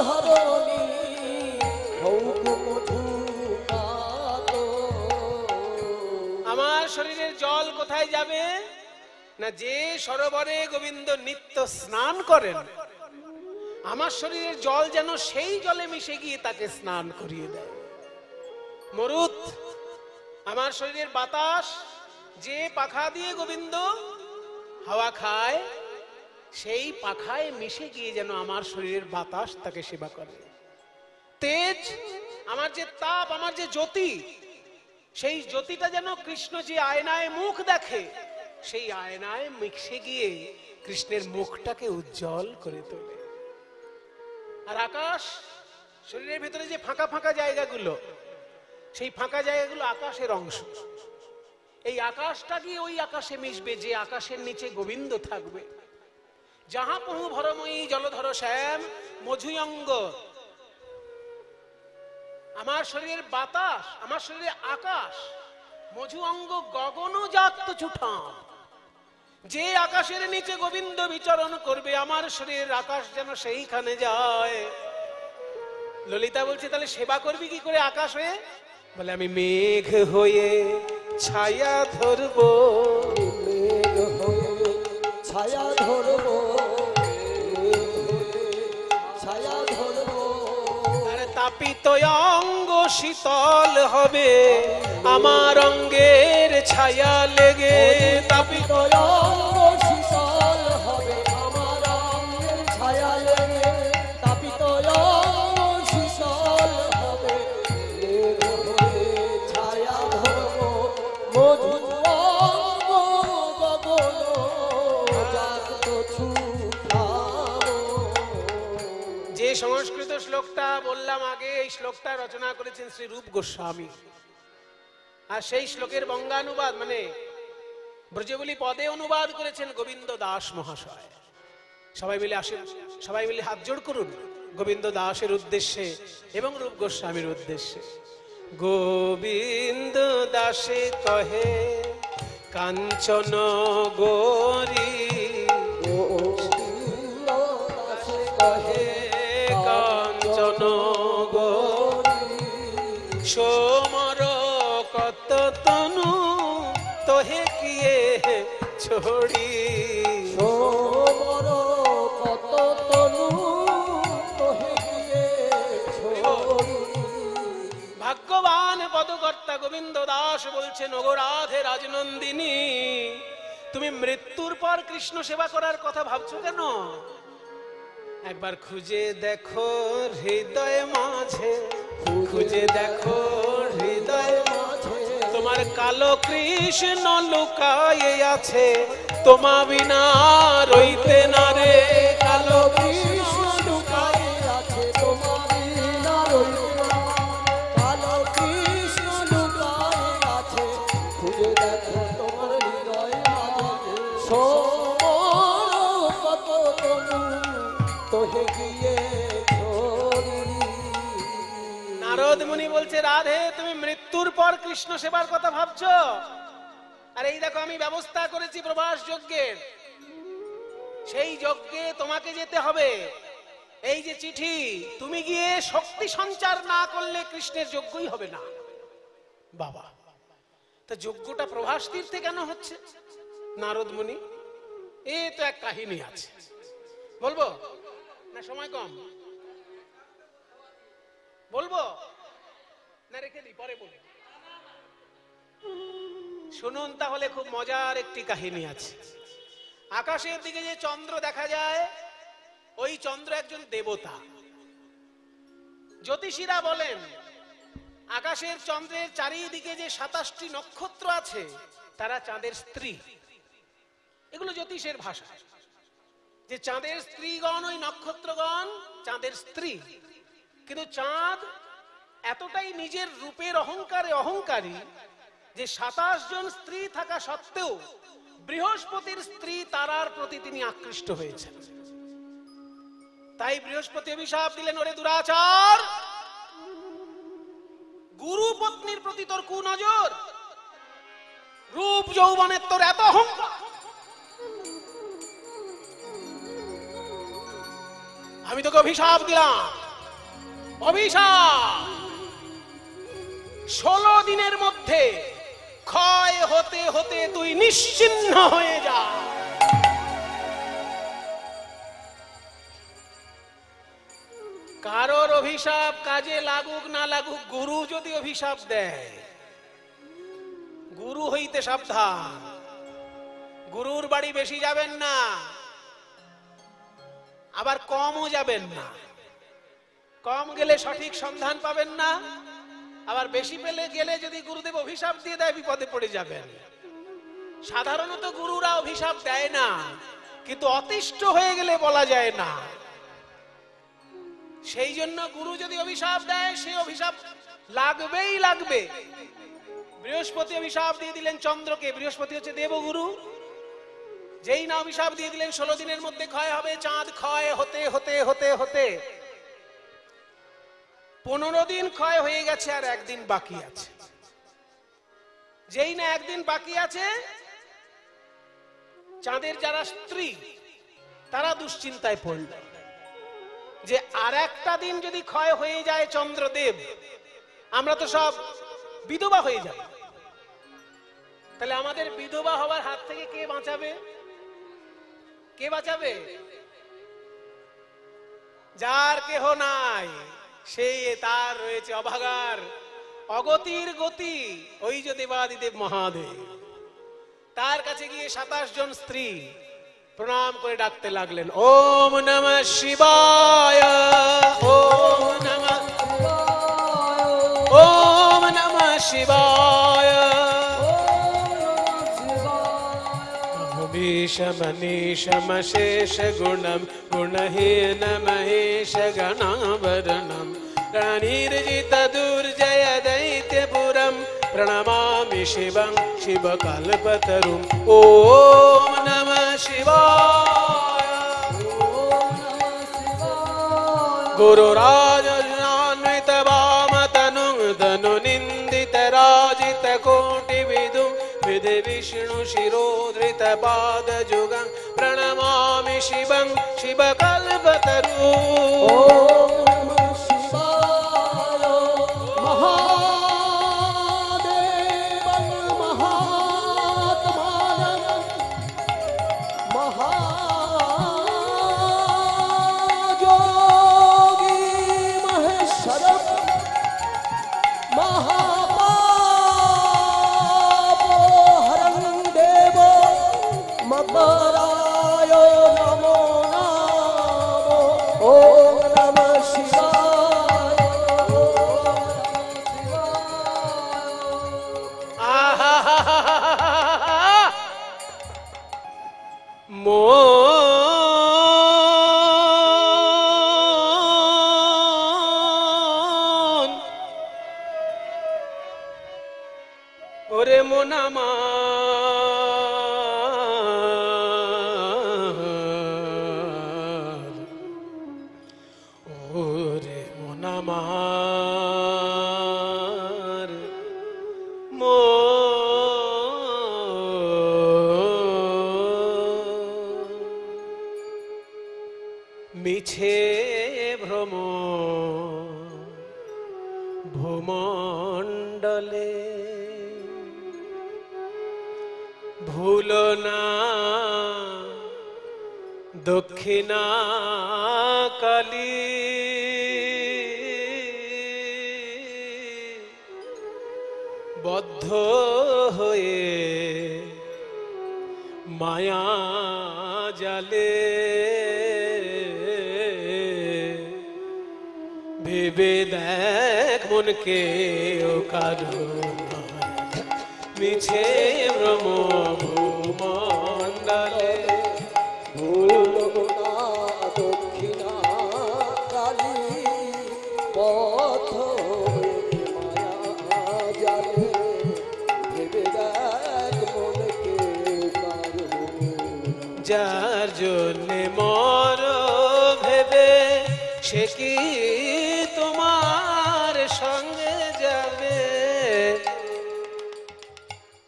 S2: ধরণী হউক মধুগাত।
S1: আমার শরীরের জল কোথায় যাবে না? যে সরোবরে গোবিন্দ নিত্য স্নান করেন, আমার শরীরের জল যেন সেই জলে মিশে গিয়ে তাকে স্নান করিয়ে দেয়। মরুত, আমার শরীরের বাতাস, যে পাখা দিয়ে গোবিন্দ হাওয়া খায়, সেই পাখায় মিশে গিয়ে যেন আমার শরীরের বাতাস তাকে সেবা করে। তেজ, আমার যে তাপ, আমার যে জ্যোতি, সেই জ্যোতিটা যেন কৃষ্ণ যে আয়নায় মুখ দেখে, সেই আয়নায় মিশে গিয়ে কৃষ্ণের মুখটাকে উজ্জ্বল করে তোলে। আর আকাশ, শরীরের ভিতরে যে ফাঁকা ফাঁকা জায়গাগুলো, সেই ফাঁকা জায়গাগুলো আকাশের অংশ। এই আকাশটা গিয়ে ওই আকাশে মিশবে যে আকাশের নিচে গোবিন্দ থাকবে। যাহা পহু ভরময়ী জলধর শ্যাম মধুয়ঙ্গ। আমার শরীরের বাতাস, আমার শরীরের আকাশ, মধু অঙ্গ গগন জাত ছুটাম। যে আকাশের নিচে গোবিন্দ বিচরণ করবে, আমার শরীরের আকাশ যেন সেইখানে যায়। ললিতা বলছে, তাহলে সেবা করবি কি করে আকাশ হয়ে? বলে, আমি মেঘ হয়ে ছায়া ধরবো,
S2: মেঘ হয়ে ছায়া ধরবো, ছায়া ধরবো।
S1: আরে তাপিত অঙ্গ শীতল হবে আমার অঙ্গের ছায়া লেগে। তাপিত
S2: অঙ্গ শীতল হবে আমার অঙ্গের ছায়া লেগে। তাপিত অঙ্গ শীতল হবে, মেঘ হয়ে ছায়া ধরবো, মধু অঙ্গ গগন জাত ছুটাবো।
S1: যে সংস্কৃত শ্লোকটা বললাম আগে, এই শ্লোকটা রচনা করেছেন শ্রী রূপ গোস্বামী। আর সেই শ্লোকের বঙ্গানুবাদ মানে ব্রজবলি পদে অনুবাদ করেছেন গোবিন্দ দাস মহাশয়। সবাই মিলে আসেন, সবাই মিলে হাত জোড় করুন গোবিন্দ দাসের উদ্দেশ্যে এবং রূপ গোস্বামীর উদ্দেশ্যে। গোবিন্দ দাসে কহে কাঞ্চন গৌরী,
S2: গোবিন্দ দাসে কহে
S1: কাঞ্চন গৌরী, সোমর কত তনু তোহে কিয়ে ছোড়ি।
S2: সোমর কত তনু তোহে গিয়ে ছোড়ি।
S1: ভাগ্যবান পদকর্তা গোবিন্দ দাস বলছেন, ওগো রাধে রাজনন্দিনী, তুমি মৃত্যুর পর কৃষ্ণ সেবা করার কথা ভাবছো কেন? একবার খুঁজে দেখো হৃদয় মাঝে, খুঁজে দেখো হৃদয় মাঝে, তোমার কালো কৃষ্ণ লুকায়ে আছে, তোমা বিনা রইতে না রে। কালো কৃষ্ণ লুকায়ে আছে, তোমা বিনা রইতে না।
S2: কালো কৃষ্ণ লুকায়ে আছে, খুঁজে দেখো তোমার হৃদয় মাঝে। সমর কত তনু তোহে গিয়ে ধরি।
S1: নারদ মুনি বলছে, রাধে তুমি মৃত্যুর পর কৃষ্ণ সেবার কথা ভাবছো? আর এই দেখো আমি ব্যবস্থা করেছি প্রভাস যজ্ঞের, সেই যজ্ঞে তোমাকে যেতে হবে। এই যে চিঠি, তুমি গিয়ে শক্তি সঞ্চার না করলে কৃষ্ণের যজ্ঞই হবে না। বাবা, তা যজ্ঞটা প্রভাস তীর্থে কেন হচ্ছে? নারদ মুনি, এ তো এক কাহিনী আছে, বলবো না? সময় কম, বলবো না রেখে দিই, পরে বলবো। শুনুন তাহলে, খুব মজার একটি কাহিনী আছে। আকাশের দিকে যে চন্দ্র দেখা যায়, ওই চন্দ্র একজন দেবতা। জ্যোতিষীরা বলেন, আকাশের চন্দ্রের চারিদিকে যে 27টি নক্ষত্র আছে, তারা চাঁদের স্ত্রী। এগুলো জ্যোতিষের ভাষা, যে চাঁদের স্ত্রীগণ, ওই নক্ষত্রগণ চাঁদের স্ত্রী। কিন্তু চাঁদ এতটাই নিজের রূপের অহংকারে অহংকারী যে 27 জন স্ত্রী থাকা সত্ত্বেও বৃহস্পতির স্ত্রী তারার প্রতি তিনি আকৃষ্ট হয়েছেন। তাই বৃহস্পতি অভিশাপ দিলেন, ওরে দুরাচার, গুরু পত্নীর প্রতি তোর কুনজর, রূপ যৌবনের তোর এত অহংকার, আমি তোকে অভিশাপ দিলাম, অভিশাপ 16 দিনের মধ্যে ক্ষয় হতে হতে তুই নিশ্চিহ্ন হয়ে যা। কারোর অভিশাপ কাজে লাগুক না লাগুক, গুরু যদি অভিশাপ দেয়, গুরু হইতে সাবধান। গুরুর বাড়ি বেশি যাবেন না, আবার কমও যাবেন না। কম গেলে সঠিক সন্ধান পাবেন না, আবার বেশি পেলে গেলে যদি গুরুদেব অভিশাপ দিয়ে দেয়, বিপদে পড়ে যাবেন। সাধারণত গুরুরা অভিশাপ দেয় না, কিন্তু অতিষ্ঠ হয়ে গেলে বলা যায় না। সেই জন্য গুরু যদি অভিশাপ দেয়, সে অভিশাপ লাগবেই লাগবে। বৃহস্পতি অভিশাপ দিয়ে দিলেন চন্দ্রকে, বৃহস্পতি হচ্ছে দেবগুরু। যেই না অভিশাপ দিয়ে দিলেন 16 দিনের মধ্যে ক্ষয় হবে, চাঁদ ক্ষয় হতে হতে হতে হতে 15 দিন ক্ষয় হয়ে গেছে, আর একদিন বাকি আছে। যেই না একদিন বাকি আছে, চাঁদের যারা স্ত্রী তারা দুশ্চিন্তায় পড়ল যে আর একটা দিন যদি ক্ষয় হয়ে যায় চন্দ্রদেব, আমরা তো সব বিধবা হয়ে যাব। তাহলে আমাদের বিধবা হওয়ার হাত থেকে কে বাঁচাবে? কে বাঁচাবে? যার কেহ নাই, সেই তার রয়েছে অভাগার অগতির গতি, ওই যে দেবাদিদেব মহাদেব। তার কাছে গিয়ে 27 জন স্ত্রী প্রণাম করে ডাকতে লাগলেন, ওম নমঃ শিবায়, ওম নমঃ, ওম নমঃ শিবায়, ভীষমনীষম শেষ গুণম গুণহীন মহেশ গণাবরণম প্রাণীর্জিত দুর্জয় দৈত্যপুরম প্রণমামি শিবং শিবকল্পতরুম। ওম নমঃ শিবায়। গুরুরাজনান্বিত বামতনুং ধনু নিন্দিত রাজিত কোটি বিদুম विधि विष्णु शिरोधृत पाद जुगं प्रणमामि शिवं शिवकल्पतरु।
S2: ओम नमः शिवाय महादेवं महात्मानं महायोगी महेश्वरं
S1: ওরে মন আমার, ওরে মন আমার, মিছে ভ্রম ভূমণ্ডলে, ভুলো না দক্ষিণা কালী, বদ্ধ হয়ে মায়া জালে, ভেবে দেখ মনকে ও কারো মিছে ভ্রম ভূমণ্ডলে,
S2: ভুলো না দক্ষিণা কালী, পথ মায়া জালে, ভেবে দেখ মনকে কারো,
S1: যার জন্যে মর ভেবে সে কি তোমার সঙ্গে যাবে?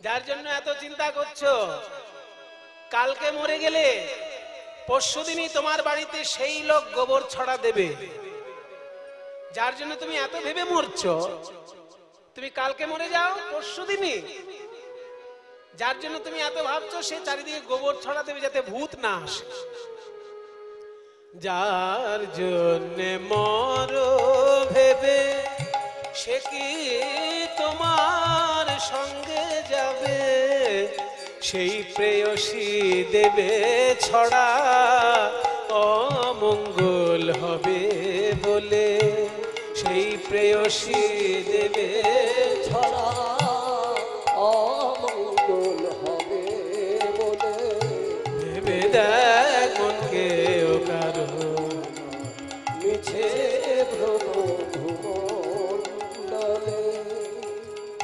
S1: যার জন্য এত চিন্তা করছো, কালকে মরে গেলে পরশুদিনই তোমার বাড়িতে সেই লোক গোবর ছড়া দেবে। যার জন্য তুমি এত ভেবে মরছো, তুমি কালকে মরে যাও পরশুদিনই, যার জন্য তুমি এত ভাবছো সে চারিদিকে গোবর ছড়া দেবে যাতে ভূত না আসে। যার জন্যে মর ভেবে সে কি তোমার সঙ্গে যাবে? সেই প্রেয়সী দেবে ছড়া অমঙ্গল হবে বলে, সেই প্রেয়সী দেবে
S2: ছড়া অমঙ্গল হবে বলে,
S1: ভেবে দেখ মনকে ও কারো
S2: মিছে ভ্রম ভূমণ্ডলে।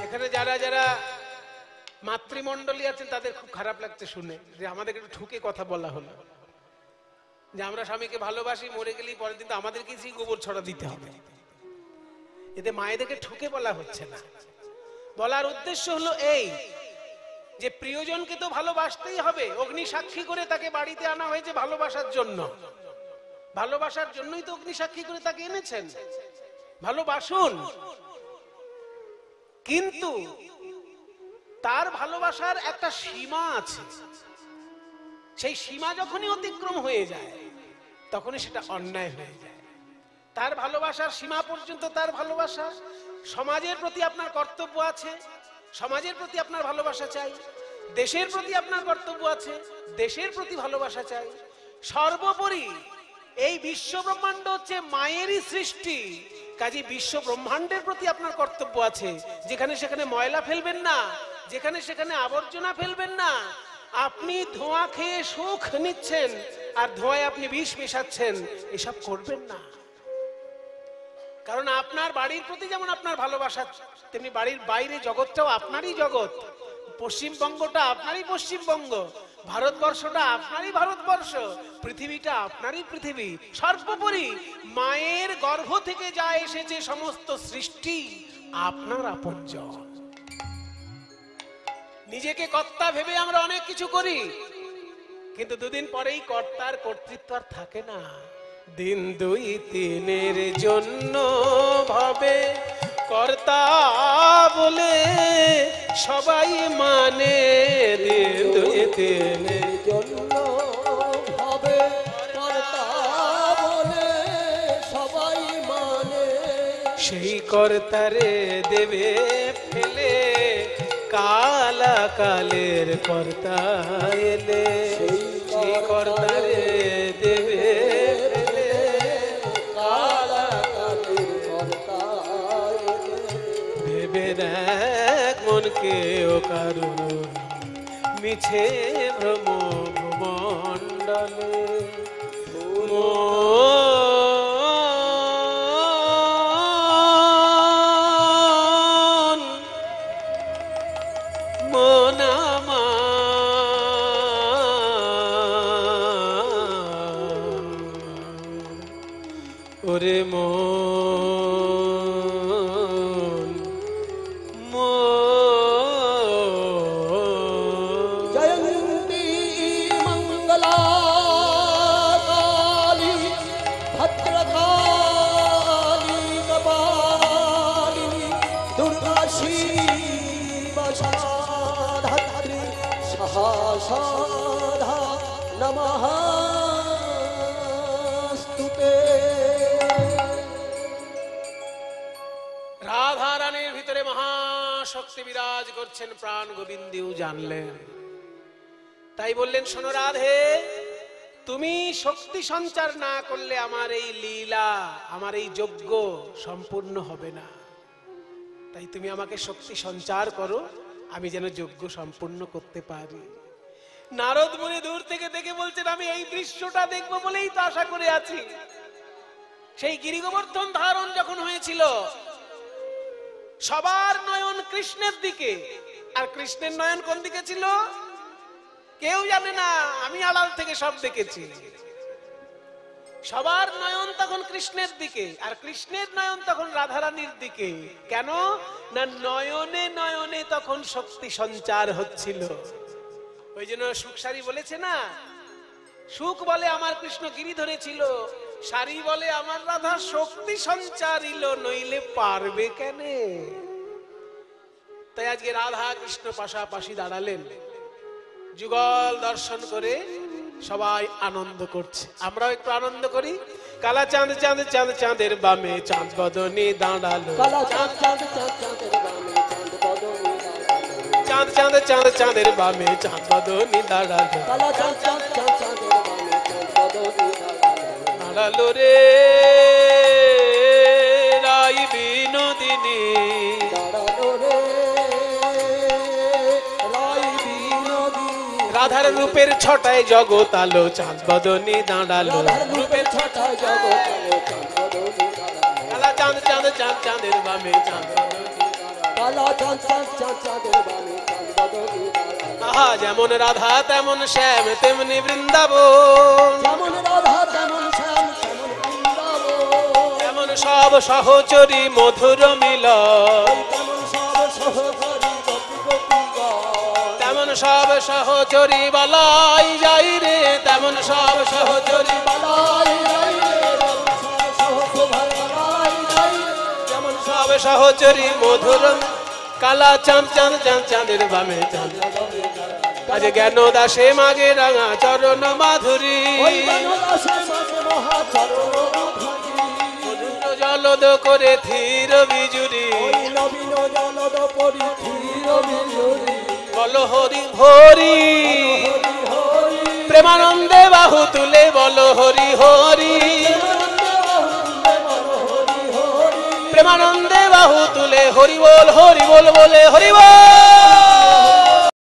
S1: এখানে যারা যারা মাতৃমণ্ডলী আছেন তাদের খুব খারাপ লাগছে শুনে যে আমাদেরকে একটু ঠুকে কথা বলা হলো, যে আমরা স্বামীকে ভালোবাসি, মরে গেলেই পরের দিন তো আমাদেরকে সেই গোবর ছড়া দিতে হবে। এতে মায়েদেরকে ঠুকে বলা হচ্ছে না। বলার উদ্দেশ্য হলো এই যে প্রিয়জনকে তো ভালোবাসতেই হবে, অগ্নি সাক্ষী করে তাকে বাড়িতে আনা হয়েছে ভালোবাসার জন্য, ভালোবাসার জন্যই তো অগ্নি সাক্ষী করে তাকে এনেছেন। ভালোবাসুন, কিন্তু তার ভালোবাসার একটা সীমা আছে। সেই সীমা যখনই অতিক্রম হয়ে যায় তখনই সেটা অন্যায় হয়ে যায়। তার ভালোবাসার সীমা পর্যন্ত তার ভালোবাসা। সমাজের প্রতি আপনার কর্তব্য আছে, সমাজের প্রতি আপনার ভালোবাসা চাই। দেশের প্রতি আপনার কর্তব্য আছে, দেশের প্রতি ভালোবাসা চাই। সর্বোপরি এই বিশ্ব ব্রহ্মাণ্ড হচ্ছে মায়েরই সৃষ্টি, কাজে বিশ্ব ব্রহ্মাণ্ডের প্রতি আপনার কর্তব্য আছে। যেখানে সেখানে ময়লা ফেলবেন না, যেখানে সেখানে আবর্জনা ফেলবেন না। আপনি ধোঁয়া খেয়ে সুখ নিচ্ছেন আর ধোঁয়ায় আপনি বিষ মেশাচ্ছেন, এসব করবেন না। কারণ আপনার বাড়ির প্রতি যেমন আপনার ভালোবাসা, তেমনি বাড়ির বাইরে জগৎটাও আপনারই জগৎ। পশ্চিমবঙ্গটা আপনারই পশ্চিমবঙ্গ, ভারতবর্ষটা আপনারই ভারতবর্ষ, পৃথিবীটা আপনারই পৃথিবী। সর্বোপরি মায়ের গর্ভ থেকে যা এসেছে সমস্ত সৃষ্টি আপনার আপনজন। নিজেকে কর্তা ভেবে আমরা অনেক কিছু করি, কিন্তু দুদিন পরেই কর্তার কর্তৃত্ব আর থাকে না। দিন দুই তিনের জন্য ভাবে কর্তা বলে সবাই মানে, দিন দুই তিনের
S2: জন্য ভাবে কর্তা বলে সবাই মানে,
S1: সেই কর্তারে দেবে ফেলে কালা কালের কর্তা এলে, সেই কর্তারে দেবে ফেলে
S2: কালা কালের কর্তা এলে,
S1: ভেবে দেখ মনকে ও কারো মিছে ভ্রম ভূমণ্ডলে।
S2: দুর্গা শিবা ধাত্রী সহসধা নমস্তুতে।
S1: রাধা রানীর ভিতরে মহাশক্তি বিরাজ করছেন, প্রাণ গোবিন্দেও জানলেন, তাই বললেন, শোনো রাধে, তুমি শক্তি সঞ্চার না করলে আমার এই লীলা, আমার এই যজ্ঞ সম্পূর্ণ হবে না। তাই তুমি আমাকে শক্তি সঞ্চার করো, আমি যেন যজ্ঞ সম্পূর্ণ করতে পারি। নারদ মুনি দূর থেকে দেখে বলছেন, আমি এই দৃশ্যটা দেখবো বলেই তো আশা করে আছি। সেই গিরিগোবর্ধন ধারণ যখন হয়েছিল, সবার নয়ন কৃষ্ণের দিকে, আর কৃষ্ণের নয়ন কোন দিকে ছিল কেউ জানে না, আমি আড়াল থেকে সব দেখেছি। সবার নয়ন তখন কৃষ্ণের দিকে, আর কৃষ্ণের নয়ন তখন রাধারানীর দিকে। কেন না, নয়নে নয়নে তখন শক্তি সঞ্চার হচ্ছিল। ওই জন্য সুখসারি বলেছে না, সুখ বলে আমার কৃষ্ণ গিরি ধরেছিল, সারি বলে আমার রাধা শক্তি সঞ্চারিল, নইলে পারবে কেন। তাই আজকে রাধা কৃষ্ণ পাশাপাশি দাঁড়ালেন, যুগল দর্শন করে সবাই আনন্দ করছে। আমরাও একটু আনন্দ করি। কালা চাঁদ চাঁদ চাঁদ চাঁদের বামে চাঁদ বদনে দাঁড়ালো,
S2: কালা চাঁদ চাঁদ চাঁদ চাঁদের বামে চাঁদ বদনে দাঁড়ালো,
S1: চাঁদ চাঁদ চাঁদ চাঁদের বামে চাঁদ বদনে দাঁড়ালো,
S2: কালা চাঁদ চাঁদ চাঁদ চাঁদের বামে চাঁদ বদনে দাঁড়ালো,
S1: দাঁড়ালো রে রাই বিনোদিনী,
S2: দাঁড়ালো রে রাই বিনোদিনী।
S1: রাধার রূপের ছটায় জগৎ আলো, চাঁদ বদনে দাঁড়ালো,
S2: রাধার রূপের ছটায় জগৎ আলো, চাঁদ বদনে দাঁড়ালো,
S1: কালা চাঁদ চাঁদ চাঁদ চাঁদের বামে চাঁদ বদনে দাঁড়ালো,
S2: কালা চাঁদ চাঁদ চাঁদ চাঁদের বামে চাঁদ বদনে দাঁড়ালো।
S1: আহা, যেমন রাধা তেমন শ্যাম তেমনি বৃন্দাবন,
S2: যেমন রাধা তেমন শ্যাম তেমন বৃন্দাবন,
S1: তেমন সব সহচরী মধুর মিলন,
S2: তেমন সব সহচরী গোপী গোপীগণ,
S1: তেমন সব সহচরী বলাই যাই রে, তেমন সব সহচরী,
S2: বালাই যাই রে, তেমন সব সহশোভায় বালাই যাই রে,
S1: যেমন সব সহচরী মধুর। কালা চাঁদ চাঁদ চাঁদ চাঁদের বামে চাঁদ, আজ জ্ঞান দাসে মাগে রাঙা চরণ মাধুরী,
S2: ওই বনদাসে মাঝে মহাচরণ মাধুরী,
S1: মধুর জলদ করে ধীর বিজুরি,
S2: ওই নবীন জলদ পরিধীর বিজুরি,
S1: বল হরি হরি,
S2: হরি হরি,
S1: প্রেমানন্দে বাহু তুলে বল হরি হরি, প্রেমানন্দে বাহু তুলে হরি বল বলে হরি বল।